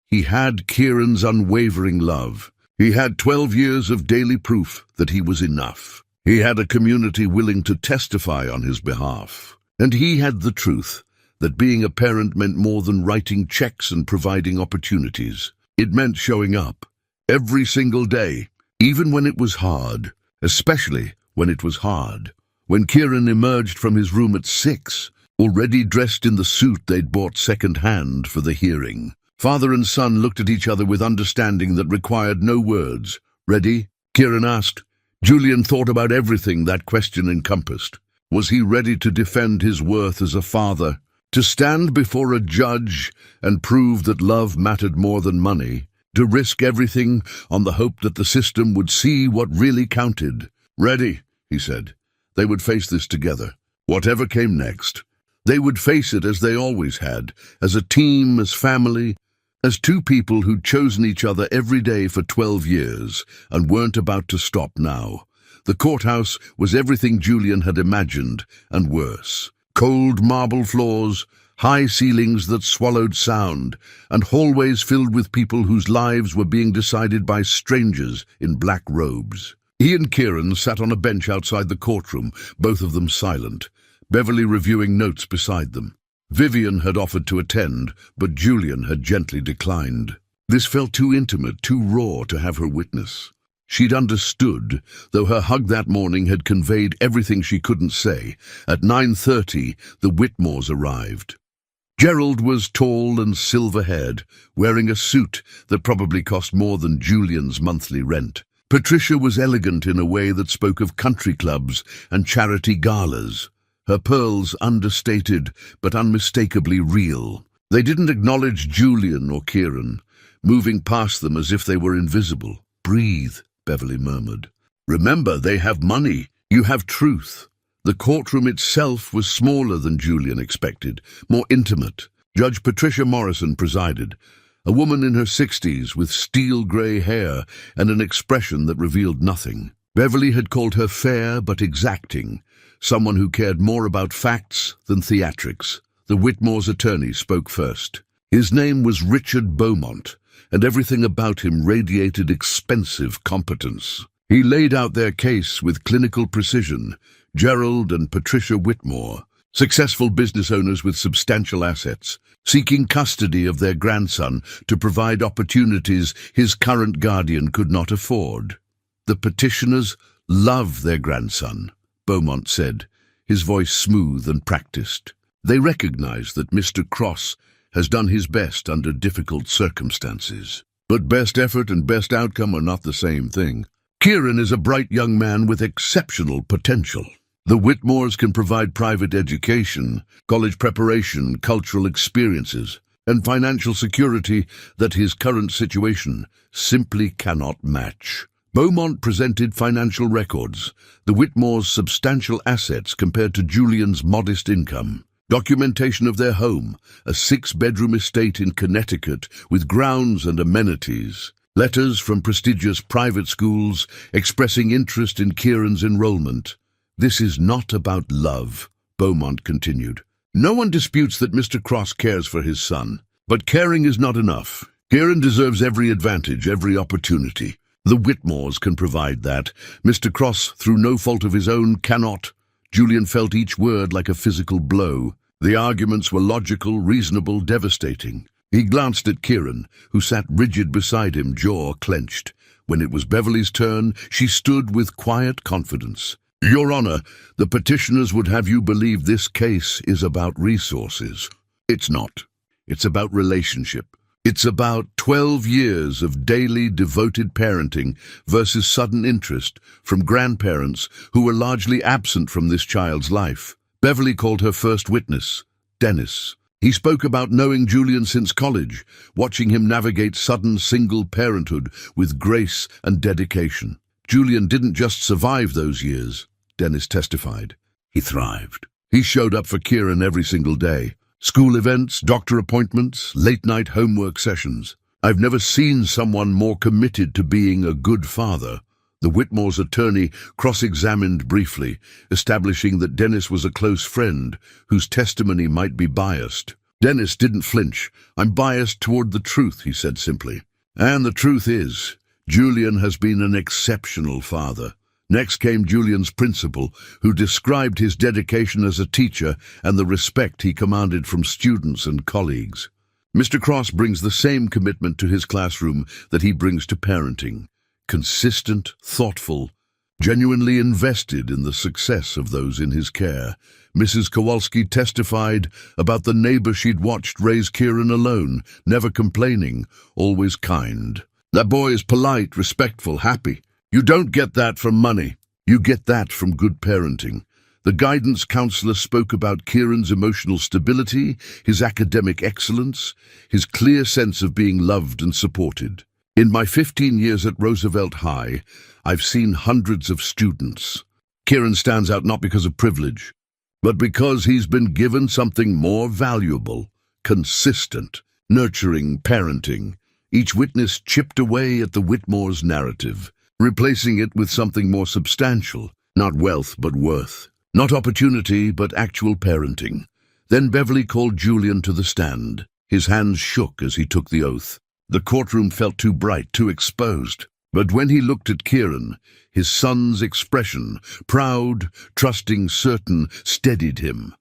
He had Kieran's unwavering love. He had 12 years of daily proof that he was enough. He had a community willing to testify on his behalf. And he had the truth that being a parent meant more than writing checks and providing opportunities. It meant showing up every single day, even when it was hard, especially when it was hard. When Kieran emerged from his room at 6, already dressed in the suit they'd bought second-hand for the hearing, father and son looked at each other with understanding that required no words. "Ready?" Kieran asked. Julian thought about everything that question encompassed. Was he ready to defend his worth as a father? To stand before a judge and prove that love mattered more than money? To risk everything on the hope that the system would see what really counted? "Ready," he said. They would face this together. Whatever came next, they would face it as they always had, as a team, as family, as two people who'd chosen each other every day for 12 years and weren't about to stop now. The courthouse was everything Julian had imagined, and worse. Cold marble floors, high ceilings that swallowed sound, and hallways filled with people whose lives were being decided by strangers in black robes. He and Kieran sat on a bench outside the courtroom, both of them silent, Beverly reviewing notes beside them. Vivian had offered to attend, but Julian had gently declined. This felt too intimate, too raw to have her witness. She'd understood, though her hug that morning had conveyed everything she couldn't say. At 9:30, the Whitmores arrived. Gerald was tall and silver-haired, wearing a suit that probably cost more than Julian's monthly rent. Patricia was elegant in a way that spoke of country clubs and charity galas, her pearls understated but unmistakably real. They didn't acknowledge Julian or Kieran, moving past them as if they were invisible. "Breathe," Beverly murmured. "Remember, they have money. You have truth." The courtroom itself was smaller than Julian expected, more intimate. Judge Patricia Morrison presided, a woman in her 60s with steel-grey hair and an expression that revealed nothing. Beverly had called her fair but exacting, someone who cared more about facts than theatrics. The Whitmore's attorney spoke first. His name was Richard Beaumont, and everything about him radiated expensive competence. He laid out their case with clinical precision. Gerald and Patricia Whitmore, successful business owners with substantial assets, seeking custody of their grandson to provide opportunities his current guardian could not afford. "The petitioners love their grandson," Beaumont said, his voice smooth and practiced. "They recognize that Mr. Cross has done his best under difficult circumstances. But best effort and best outcome are not the same thing. Kieran is a bright young man with exceptional potential. The Whitmores can provide private education, college preparation, cultural experiences, and financial security that his current situation simply cannot match." Beaumont presented financial records, the Whitmores' substantial assets compared to Julian's modest income, documentation of their home, a 6-bedroom estate in Connecticut with grounds and amenities, letters from prestigious private schools expressing interest in Kieran's enrollment. "This is not about love," Beaumont continued. "No one disputes that Mr. Cross cares for his son, but caring is not enough. Kieran deserves every advantage, every opportunity. The Whitmores can provide that. Mr. Cross, through no fault of his own, cannot." Julian felt each word like a physical blow. The arguments were logical, reasonable, devastating. He glanced at Kieran, who sat rigid beside him, jaw clenched. When it was Beverly's turn, she stood with quiet confidence. "Your Honor, the petitioners would have you believe this case is about resources. It's not. It's about relationship. It's about 12 years of daily devoted parenting versus sudden interest from grandparents who were largely absent from this child's life." Beverly called her first witness, Dennis. He spoke about knowing Julian since college, watching him navigate sudden single parenthood with grace and dedication. "Julian didn't just survive those years," Dennis testified. "He thrived. He showed up for Kieran every single day. School events, doctor appointments, late-night homework sessions. I've never seen someone more committed to being a good father." The Whitmore's attorney cross-examined briefly, establishing that Dennis was a close friend whose testimony might be biased. Dennis didn't flinch. "I'm biased toward the truth," he said simply. "And the truth is, Julian has been an exceptional father." Next came Julian's principal, who described his dedication as a teacher and the respect he commanded from students and colleagues. Mr. Cross brings the same commitment to his classroom that he brings to parenting. Consistent, thoughtful, genuinely invested in the success of those in his care. Mrs. Kowalski testified about the neighbor she'd watched raise Kieran alone, never complaining, always kind. "That boy is polite, respectful, happy. You don't get that from money. You get that from good parenting." The guidance counselor spoke about Kieran's emotional stability, his academic excellence, his clear sense of being loved and supported. "In my 15 years at Roosevelt High, I've seen hundreds of students. Kieran stands out not because of privilege, but because he's been given something more valuable, consistent, nurturing parenting." Each witness chipped away at the Whitmore's narrative, replacing it with something more substantial, not wealth but worth, not opportunity but actual parenting. Then Beverly called Julian to the stand. His hands shook as he took the oath. The courtroom felt too bright, too exposed. But when he looked at Kieran, his son's expression, proud, trusting, certain, steadied him.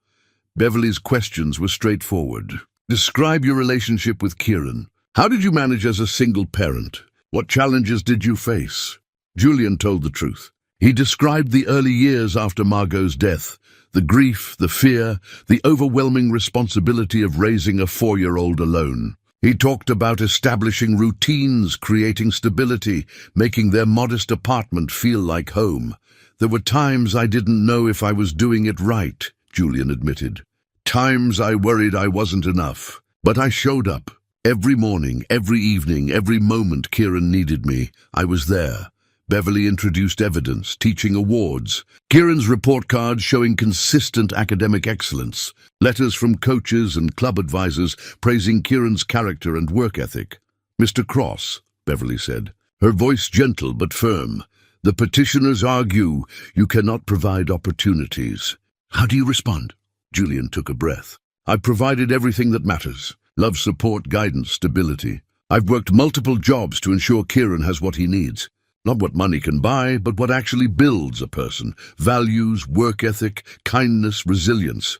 Beverly's questions were straightforward. "Describe your relationship with Kieran. How did you manage as a single parent? What challenges did you face?" Julian told the truth. He described the early years after Margot's death, the grief, the fear, the overwhelming responsibility of raising a 4-year-old alone. He talked about establishing routines, creating stability, making their modest apartment feel like home. "There were times I didn't know if I was doing it right," Julian admitted. "Times I worried I wasn't enough. But I showed up. Every morning, every evening, every moment Kieran needed me, I was there." Beverly introduced evidence, teaching awards, Kieran's report cards showing consistent academic excellence, letters from coaches and club advisors praising Kieran's character and work ethic. "Mr. Cross," Beverly said, her voice gentle but firm, "the petitioners argue you cannot provide opportunities." "How do you respond?" Julian took a breath. "I've provided everything that matters. Love, support, guidance, stability. I've worked multiple jobs to ensure Kieran has what he needs. Not what money can buy, but what actually builds a person. Values, work ethic, kindness, resilience.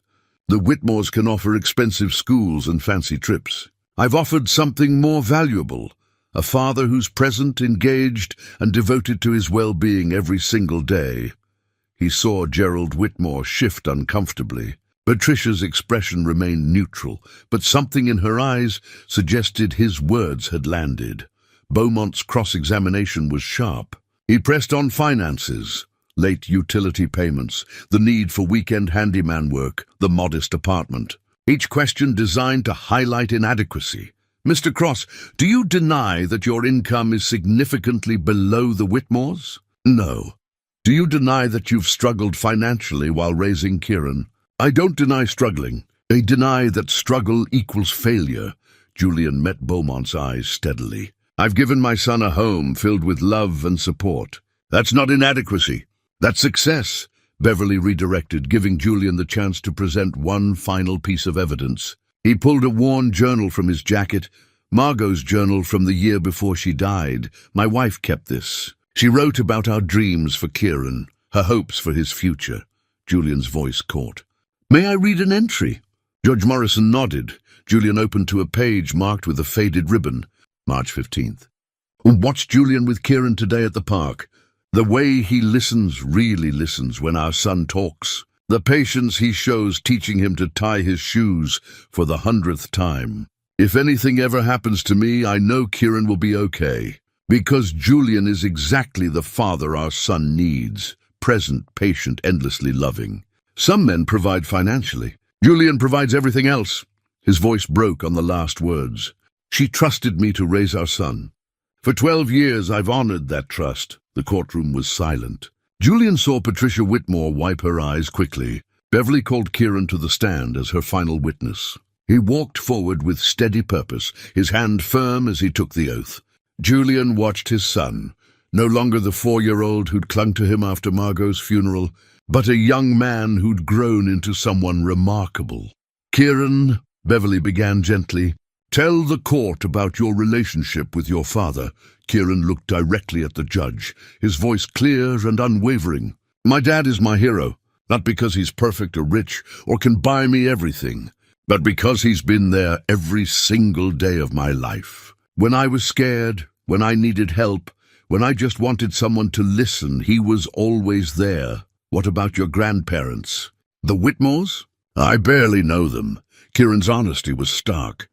The Whitmores can offer expensive schools and fancy trips. I've offered something more valuable. A father who's present, engaged, and devoted to his well-being every single day." He saw Gerald Whitmore shift uncomfortably. Patricia's expression remained neutral, but something in her eyes suggested his words had landed. Beaumont's cross-examination was sharp. He pressed on finances, late utility payments, the need for weekend handyman work, the modest apartment. Each question designed to highlight inadequacy. "Mr. Cross, do you deny that your income is significantly below the Whitmores?" "No." "Do you deny that you've struggled financially while raising Kieran?" "I don't deny struggling. I deny that struggle equals failure." Julian met Beaumont's eyes steadily. "I've given my son a home filled with love and support. That's not inadequacy. That's success." Beverly redirected, giving Julian the chance to present one final piece of evidence. He pulled a worn journal from his jacket, Margot's journal from the year before she died. "My wife kept this. She wrote about our dreams for Kieran, her hopes for his future." Julian's voice caught. "May I read an entry?" Judge Morrison nodded. Julian opened to a page marked with a faded ribbon. March 15th. "Watched Julian with Kieran today at the park. The way he listens, really listens when our son talks. The patience he shows teaching him to tie his shoes for the 100th time. If anything ever happens to me, I know Kieran will be okay. Because Julian is exactly the father our son needs. Present, patient, endlessly loving. Some men provide financially. Julian provides everything else." His voice broke on the last words. "She trusted me to raise our son. For 12 years I've honored that trust." The courtroom was silent. Julian saw Patricia Whitmore wipe her eyes quickly. Beverly called Kieran to the stand as her final witness. He walked forward with steady purpose, his hand firm as he took the oath. Julian watched his son, No longer the 4-year-old who'd clung to him after Margot's funeral, but a young man who'd grown into someone remarkable. "Kieran," Beverly began gently, "tell the court about your relationship with your father." Kieran looked directly at the judge, his voice clear and unwavering. "My dad is my hero, not because he's perfect or rich or can buy me everything, but because he's been there every single day of my life. When I was scared, when I needed help, when I just wanted someone to listen, he was always there." "What about your grandparents?" "The Whitmores?" "I barely know them." Kieran's honesty was stark.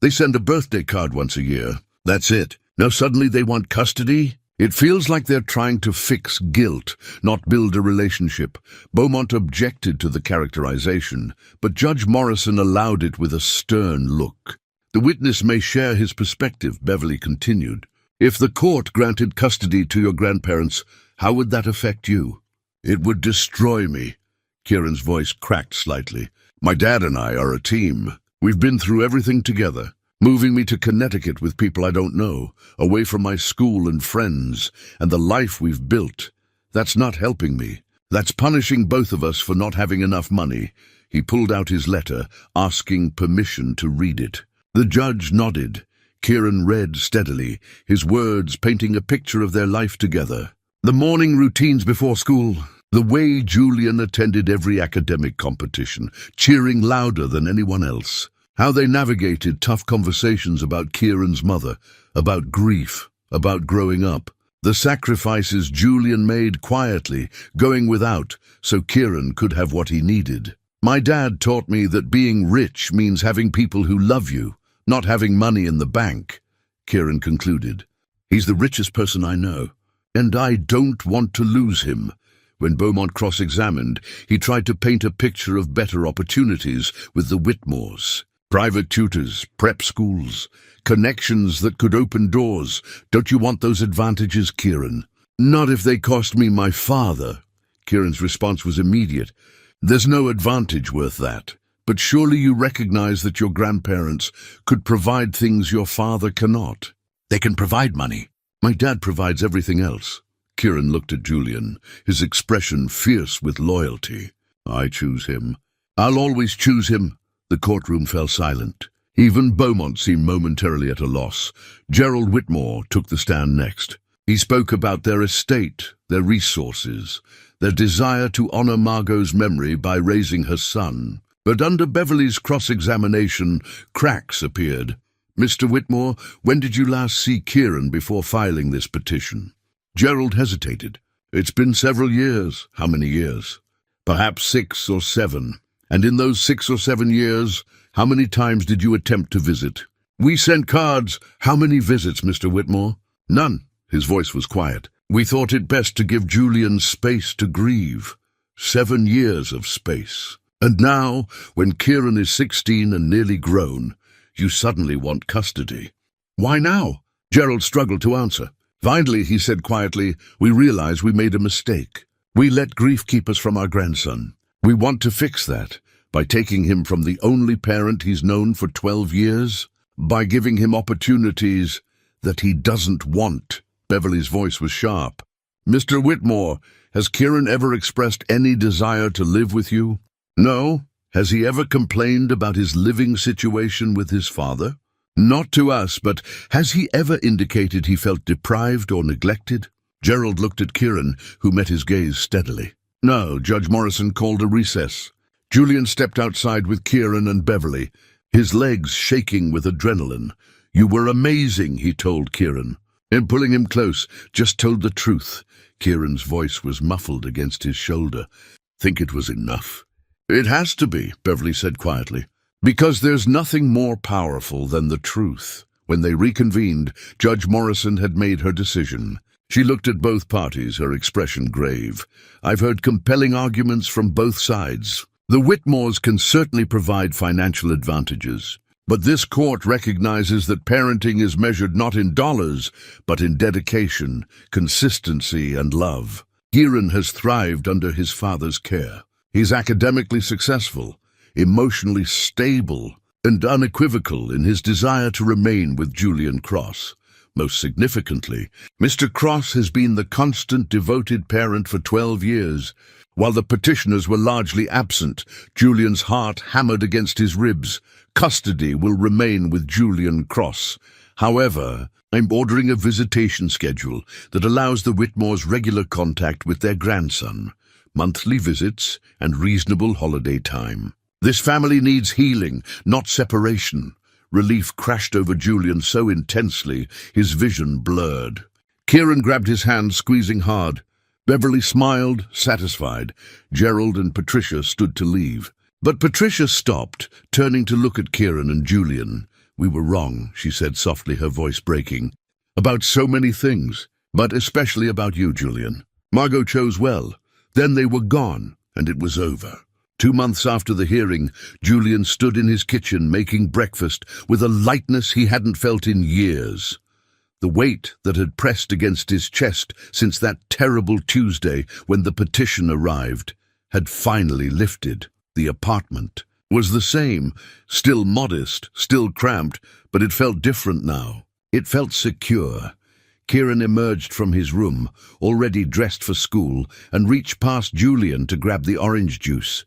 "They send a birthday card once a year. That's it. Now suddenly they want custody?" "It feels like they're trying to fix guilt, not build a relationship." Beaumont objected to the characterization, but Judge Morrison allowed it with a stern look. "The witness may share his perspective," Beverly continued. "If the court granted custody to your grandparents, how would that affect you?" "It would destroy me." Kieran's voice cracked slightly. "My dad and I are a team. We've been through everything together. Moving me to Connecticut with people I don't know, away from my school and friends, and the life we've built. That's not helping me. That's punishing both of us for not having enough money." He pulled out his letter, asking permission to read it. The judge nodded. Kieran read steadily, his words painting a picture of their life together. "The morning routines before school. The way Julian attended every academic competition, cheering louder than anyone else. How they navigated tough conversations about Kieran's mother, about grief, about growing up. The sacrifices Julian made quietly, going without, so Kieran could have what he needed. My dad taught me that being rich means having people who love you, not having money in the bank," Kieran concluded. "He's the richest person I know, and I don't want to lose him." When Beaumont cross-examined, he tried to paint a picture of better opportunities with the Whitmores. Private tutors, prep schools, connections that could open doors. "Don't you want those advantages, Kieran?" "Not if they cost me my father." Kieran's response was immediate. "There's no advantage worth that. But surely you recognize that your grandparents could provide things your father cannot." "They can provide money." "My dad provides everything else." Kieran looked at Julian, his expression fierce with loyalty. "I choose him. I'll always choose him." The courtroom fell silent. Even Beaumont seemed momentarily at a loss. Gerald Whitmore took the stand next. He spoke about their estate, their resources, their desire to honor Margot's memory by raising her son. But under Beverly's cross-examination, cracks appeared. "Mr. Whitmore, when did you last see Kieran before filing this petition?" Gerald hesitated. "It's been several years." "How many years?" "Perhaps 6 or 7. "And in those 6 or 7 years, how many times did you attempt to visit?" "We sent cards." "How many visits, Mr. Whitmore?" "None." His voice was quiet. "We thought it best to give Julian space to grieve." 7 years of space. "And now, when Kieran is 16 and nearly grown, you suddenly want custody." "Why now?" Gerald struggled to answer. Finally, he said quietly, "We realize we made a mistake. We let grief keep us from our grandson. We want to fix that by taking him from the only parent he's known for 12 years, by giving him opportunities that he doesn't want." Beverly's voice was sharp. "Mr. Whitmore, has Kieran ever expressed any desire to live with you?" "No." "Has he ever complained about his living situation with his father?" "Not to us, but has he ever indicated he felt deprived or neglected?" Gerald looked at Kieran, who met his gaze steadily. "No." Judge Morrison called a recess. Julian stepped outside with Kieran and Beverly, his legs shaking with adrenaline. "You were amazing," he told Kieran. And pulling him close, "Just told the truth." Kieran's voice was muffled against his shoulder. "Think it was enough?" "It has to be," Beverly said quietly, "because there's nothing more powerful than the truth." When they reconvened, Judge Morrison had made her decision. She looked at both parties, her expression grave. "I've heard compelling arguments from both sides. The Whitmores can certainly provide financial advantages, but this court recognizes that parenting is measured not in dollars, but in dedication, consistency, and love. Kieran has thrived under his father's care. He's academically successful, emotionally stable, and unequivocal in his desire to remain with Julian Cross. Most significantly, Mr. Cross has been the constant devoted parent for 12 years. While the petitioners were largely absent, Julian's heart hammered against his ribs. Custody will remain with Julian Cross. However, I'm ordering a visitation schedule that allows the Whitmores regular contact with their grandson, monthly visits, and reasonable holiday time. This family needs healing, not separation. Relief crashed over Julian so intensely, his vision blurred. Kieran grabbed his hand, squeezing hard. Beverly smiled, satisfied. Gerald and Patricia stood to leave. But Patricia stopped, turning to look at Kieran and Julian. "We were wrong," she said softly, her voice breaking. "About so many things, but especially about you, Julian. Margot chose well. Then they were gone, and it was over." 2 months after the hearing, Julian stood in his kitchen making breakfast with a lightness he hadn't felt in years. The weight that had pressed against his chest since that terrible Tuesday when the petition arrived had finally lifted. The apartment was the same, still modest, still cramped, but it felt different now. It felt secure. Kieran emerged from his room, already dressed for school, and reached past Julian to grab the orange juice.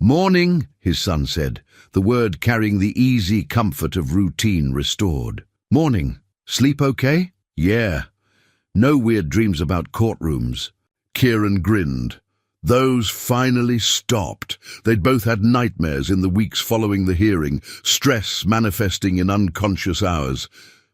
"Morning," his son said, the word carrying the easy comfort of routine restored. "Morning. Sleep okay?" "Yeah. No weird dreams about courtrooms." Kieran grinned. Those finally stopped. They'd both had nightmares in the weeks following the hearing, stress manifesting in unconscious hours.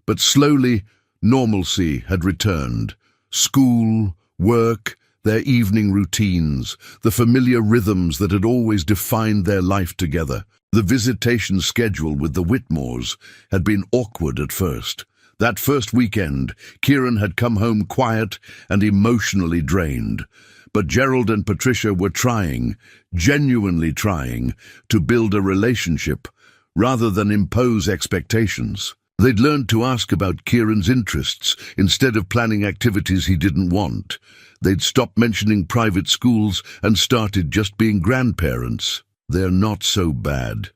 But slowly, normalcy had returned. School, work, their evening routines, the familiar rhythms that had always defined their life together. The visitation schedule with the Whitmores had been awkward at first. That first weekend, Kieran had come home quiet and emotionally drained. But Gerald and Patricia were trying, genuinely trying, to build a relationship rather than impose expectations. They'd learned to ask about Kieran's interests instead of planning activities he didn't want. They'd stopped mentioning private schools and started just being grandparents. "They're not so bad,"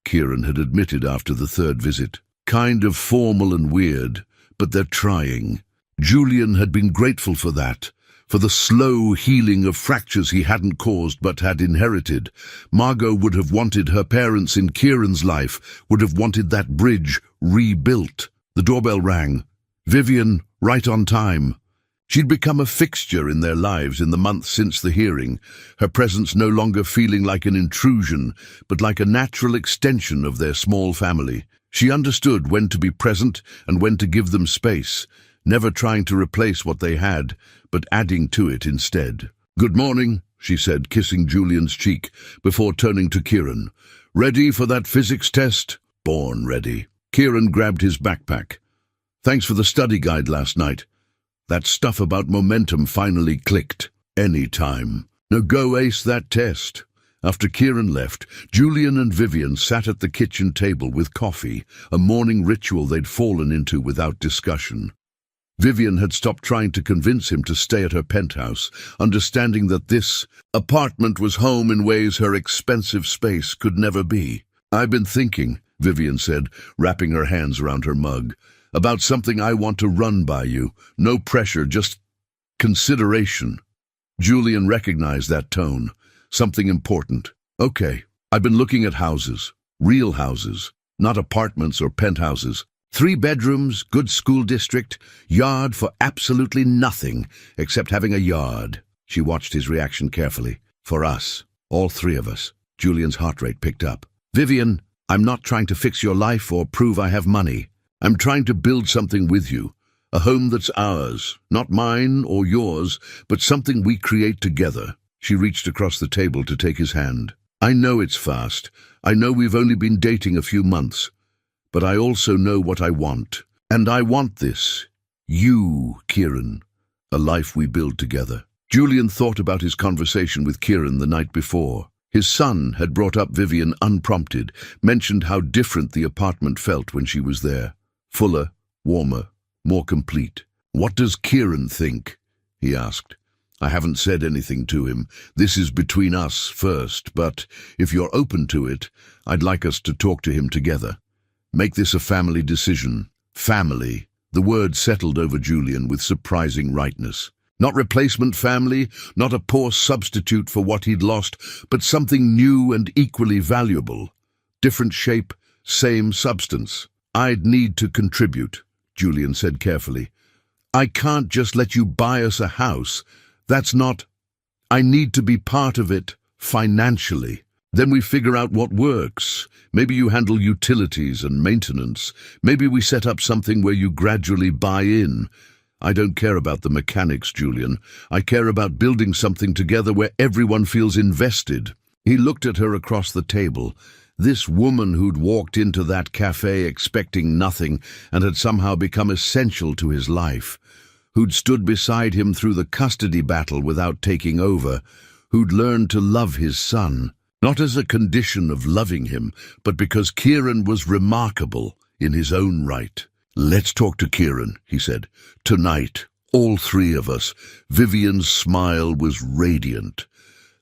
Kieran had admitted after the third visit. "Kind of formal and weird, but they're trying." Julian had been grateful for that, for the slow healing of fractures he hadn't caused but had inherited. Margot would have wanted her parents in Kieran's life, would have wanted that bridge rebuilt. The doorbell rang. Vivian, right on time. She'd become a fixture in their lives in the months since the hearing, her presence no longer feeling like an intrusion, but like a natural extension of their small family. She understood when to be present and when to give them space, never trying to replace what they had, but adding to it instead. "Good morning," she said, kissing Julian's cheek, before turning to Kieran. "Ready for that physics test?" "Born ready." Kieran grabbed his backpack. "Thanks for the study guide last night. That stuff about momentum finally clicked." "Any time. Now go ace that test." After Kieran left, Julian and Vivian sat at the kitchen table with coffee, a morning ritual they'd fallen into without discussion. Vivian had stopped trying to convince him to stay at her penthouse, understanding that this apartment was home in ways her expensive space could never be. "I've been thinking," Vivian said, wrapping her hands around her mug, "about something I want to run by you. No pressure, just consideration." Julian recognized that tone. Something important. "Okay, I've been looking at houses. Real houses, not apartments or penthouses. 3 bedrooms, good school district, yard for absolutely nothing except having a yard." She watched his reaction carefully. "For us, all 3 of us." Julian's heart rate picked up. "Vivian, I'm not trying to fix your life or prove I have money. I'm trying to build something with you. A home that's ours, not mine or yours, but something we create together." She reached across the table to take his hand. "I know it's fast. I know we've only been dating a few months. But I also know what I want. And I want this. You, Kieran. A life we build together." Julian thought about his conversation with Kieran the night before. His son had brought up Vivian unprompted, mentioned how different the apartment felt when she was there. Fuller, warmer, more complete. "What does Kieran think?" he asked. "I haven't said anything to him. This is between us first, but if you're open to it, I'd like us to talk to him together. Make this a family decision. Family, The word settled over Julian with surprising rightness. Not replacement family, not a poor substitute for what he'd lost, but something new and equally valuable. Different shape, same substance. I'd need to contribute, Julian said carefully. I can't just let you buy us a house. That's not... I need to be part of it financially. Then we figure out what works. Maybe you handle utilities and maintenance. Maybe we set up something where you gradually buy in. I don't care about the mechanics, Julian. I care about building something together where everyone feels invested. He looked at her across the table. This woman who'd walked into that cafe expecting nothing and had somehow become essential to his life. Who'd stood beside him through the custody battle without taking over. Who'd learned to love his son. Not as a condition of loving him, but because Kieran was remarkable in his own right. Let's talk to Kieran, he said. Tonight, all three of us. Vivian's smile was radiant.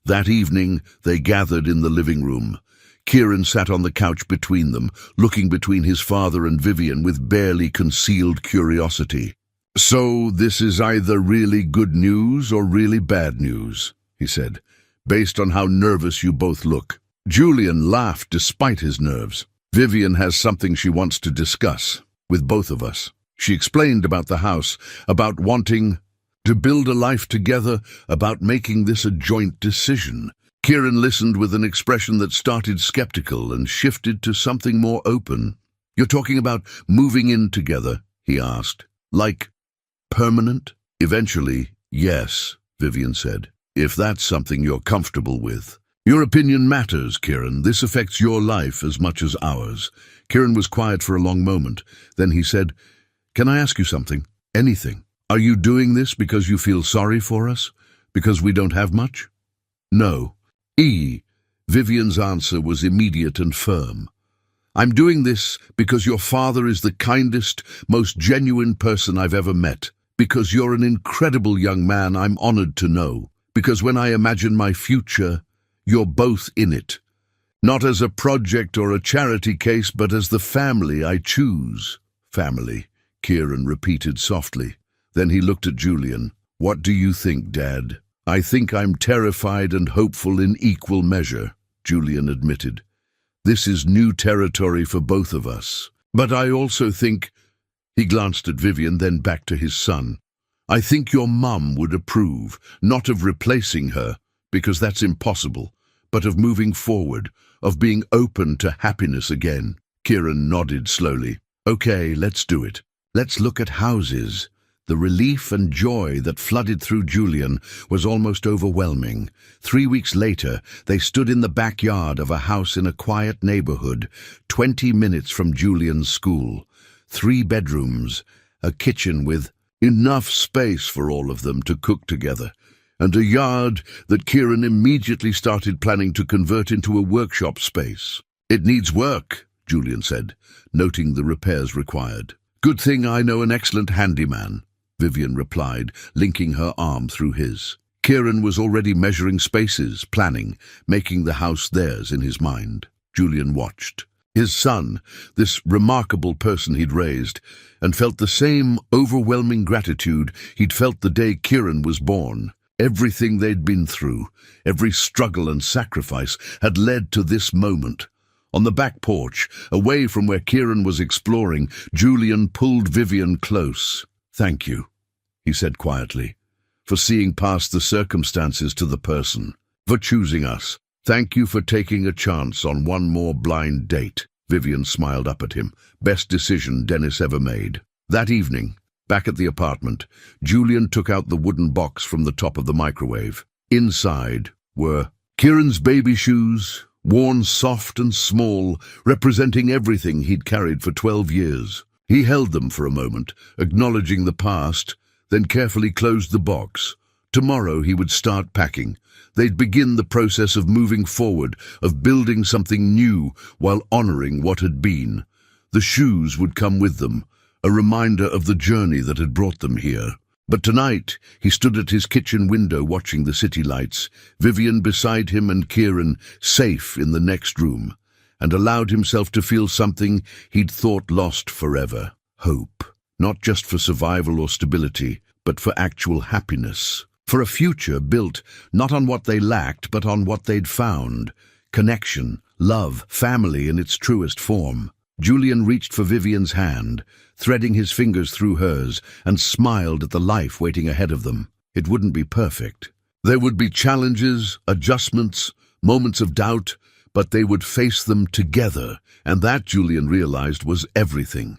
That evening, they gathered in the living room. Kieran sat on the couch between them, looking between his father and Vivian with barely concealed curiosity. So this is either really good news or really bad news, he said, based on how nervous you both look. Julian laughed despite his nerves. Vivian has something she wants to discuss with both of us. She explained about the house, about wanting to build a life together, about making this a joint decision. Kieran listened with an expression that started skeptical and shifted to something more open. You're talking about moving in together, he asked. Like permanent? Eventually, yes, Vivian said. If that's something you're comfortable with. Your opinion matters, Kieran. This affects your life as much as ours. Kieran was quiet for a long moment. Then he said, Can I ask you something? Anything. Are you doing this because you feel sorry for us? Because we don't have much? No. Vivian's answer was immediate and firm. I'm doing this because your father is the kindest, most genuine person I've ever met. Because you're an incredible young man I'm honored to know. Because when I imagine my future, you're both in it. Not as a project or a charity case, but as the family I choose. Family, Kieran repeated softly. Then he looked at Julian. What do you think, Dad? I think I'm terrified and hopeful in equal measure, Julian admitted. This is new territory for both of us. But I also think... He glanced at Vivian, then back to his son. I think your mum would approve, not of replacing her, because that's impossible, but of moving forward, of being open to happiness again. Kieran nodded slowly. Okay, let's do it. Let's look at houses. The relief and joy that flooded through Julian was almost overwhelming. 3 weeks later, they stood in the backyard of a house in a quiet neighborhood, 20 minutes from Julian's school. 3 bedrooms, a kitchen with enough space for all of them to cook together, and a yard that Kieran immediately started planning to convert into a workshop space. It needs work, Julian said, noting the repairs required. Good thing I know an excellent handyman, Vivian replied, linking her arm through his. Kieran was already measuring spaces, planning, making the house theirs in his mind. Julian watched. His son, this remarkable person he'd raised, and felt the same overwhelming gratitude he'd felt the day Kieran was born. Everything they'd been through, every struggle and sacrifice, had led to this moment. On the back porch, away from where Kieran was exploring, Julian pulled Vivian close. Thank you, he said quietly, for seeing past the circumstances to the person, for choosing us. Thank you for taking a chance on one more blind date. Vivian smiled up at him. Best decision Dennis ever made. That evening, back at the apartment, Julian took out the wooden box from the top of the microwave. Inside were Kieran's baby shoes, worn soft and small, representing everything he'd carried for 12 years. He held them for a moment, acknowledging the past, then carefully closed the box. Tomorrow he would start packing. They'd begin the process of moving forward, of building something new while honoring what had been. The shoes would come with them, a reminder of the journey that had brought them here. But tonight, he stood at his kitchen window watching the city lights, Vivian beside him and Kieran safe in the next room, and allowed himself to feel something he'd thought lost forever. Hope. not just for survival or stability, but for actual happiness. For a future built not on what they lacked, but on what they'd found: connection, love, family in its truest form. Julian reached for Vivian's hand, threading his fingers through hers, and smiled at the life waiting ahead of them. It wouldn't be perfect. There would be challenges, adjustments, moments of doubt, but they would face them together, and that, Julian realized, was everything.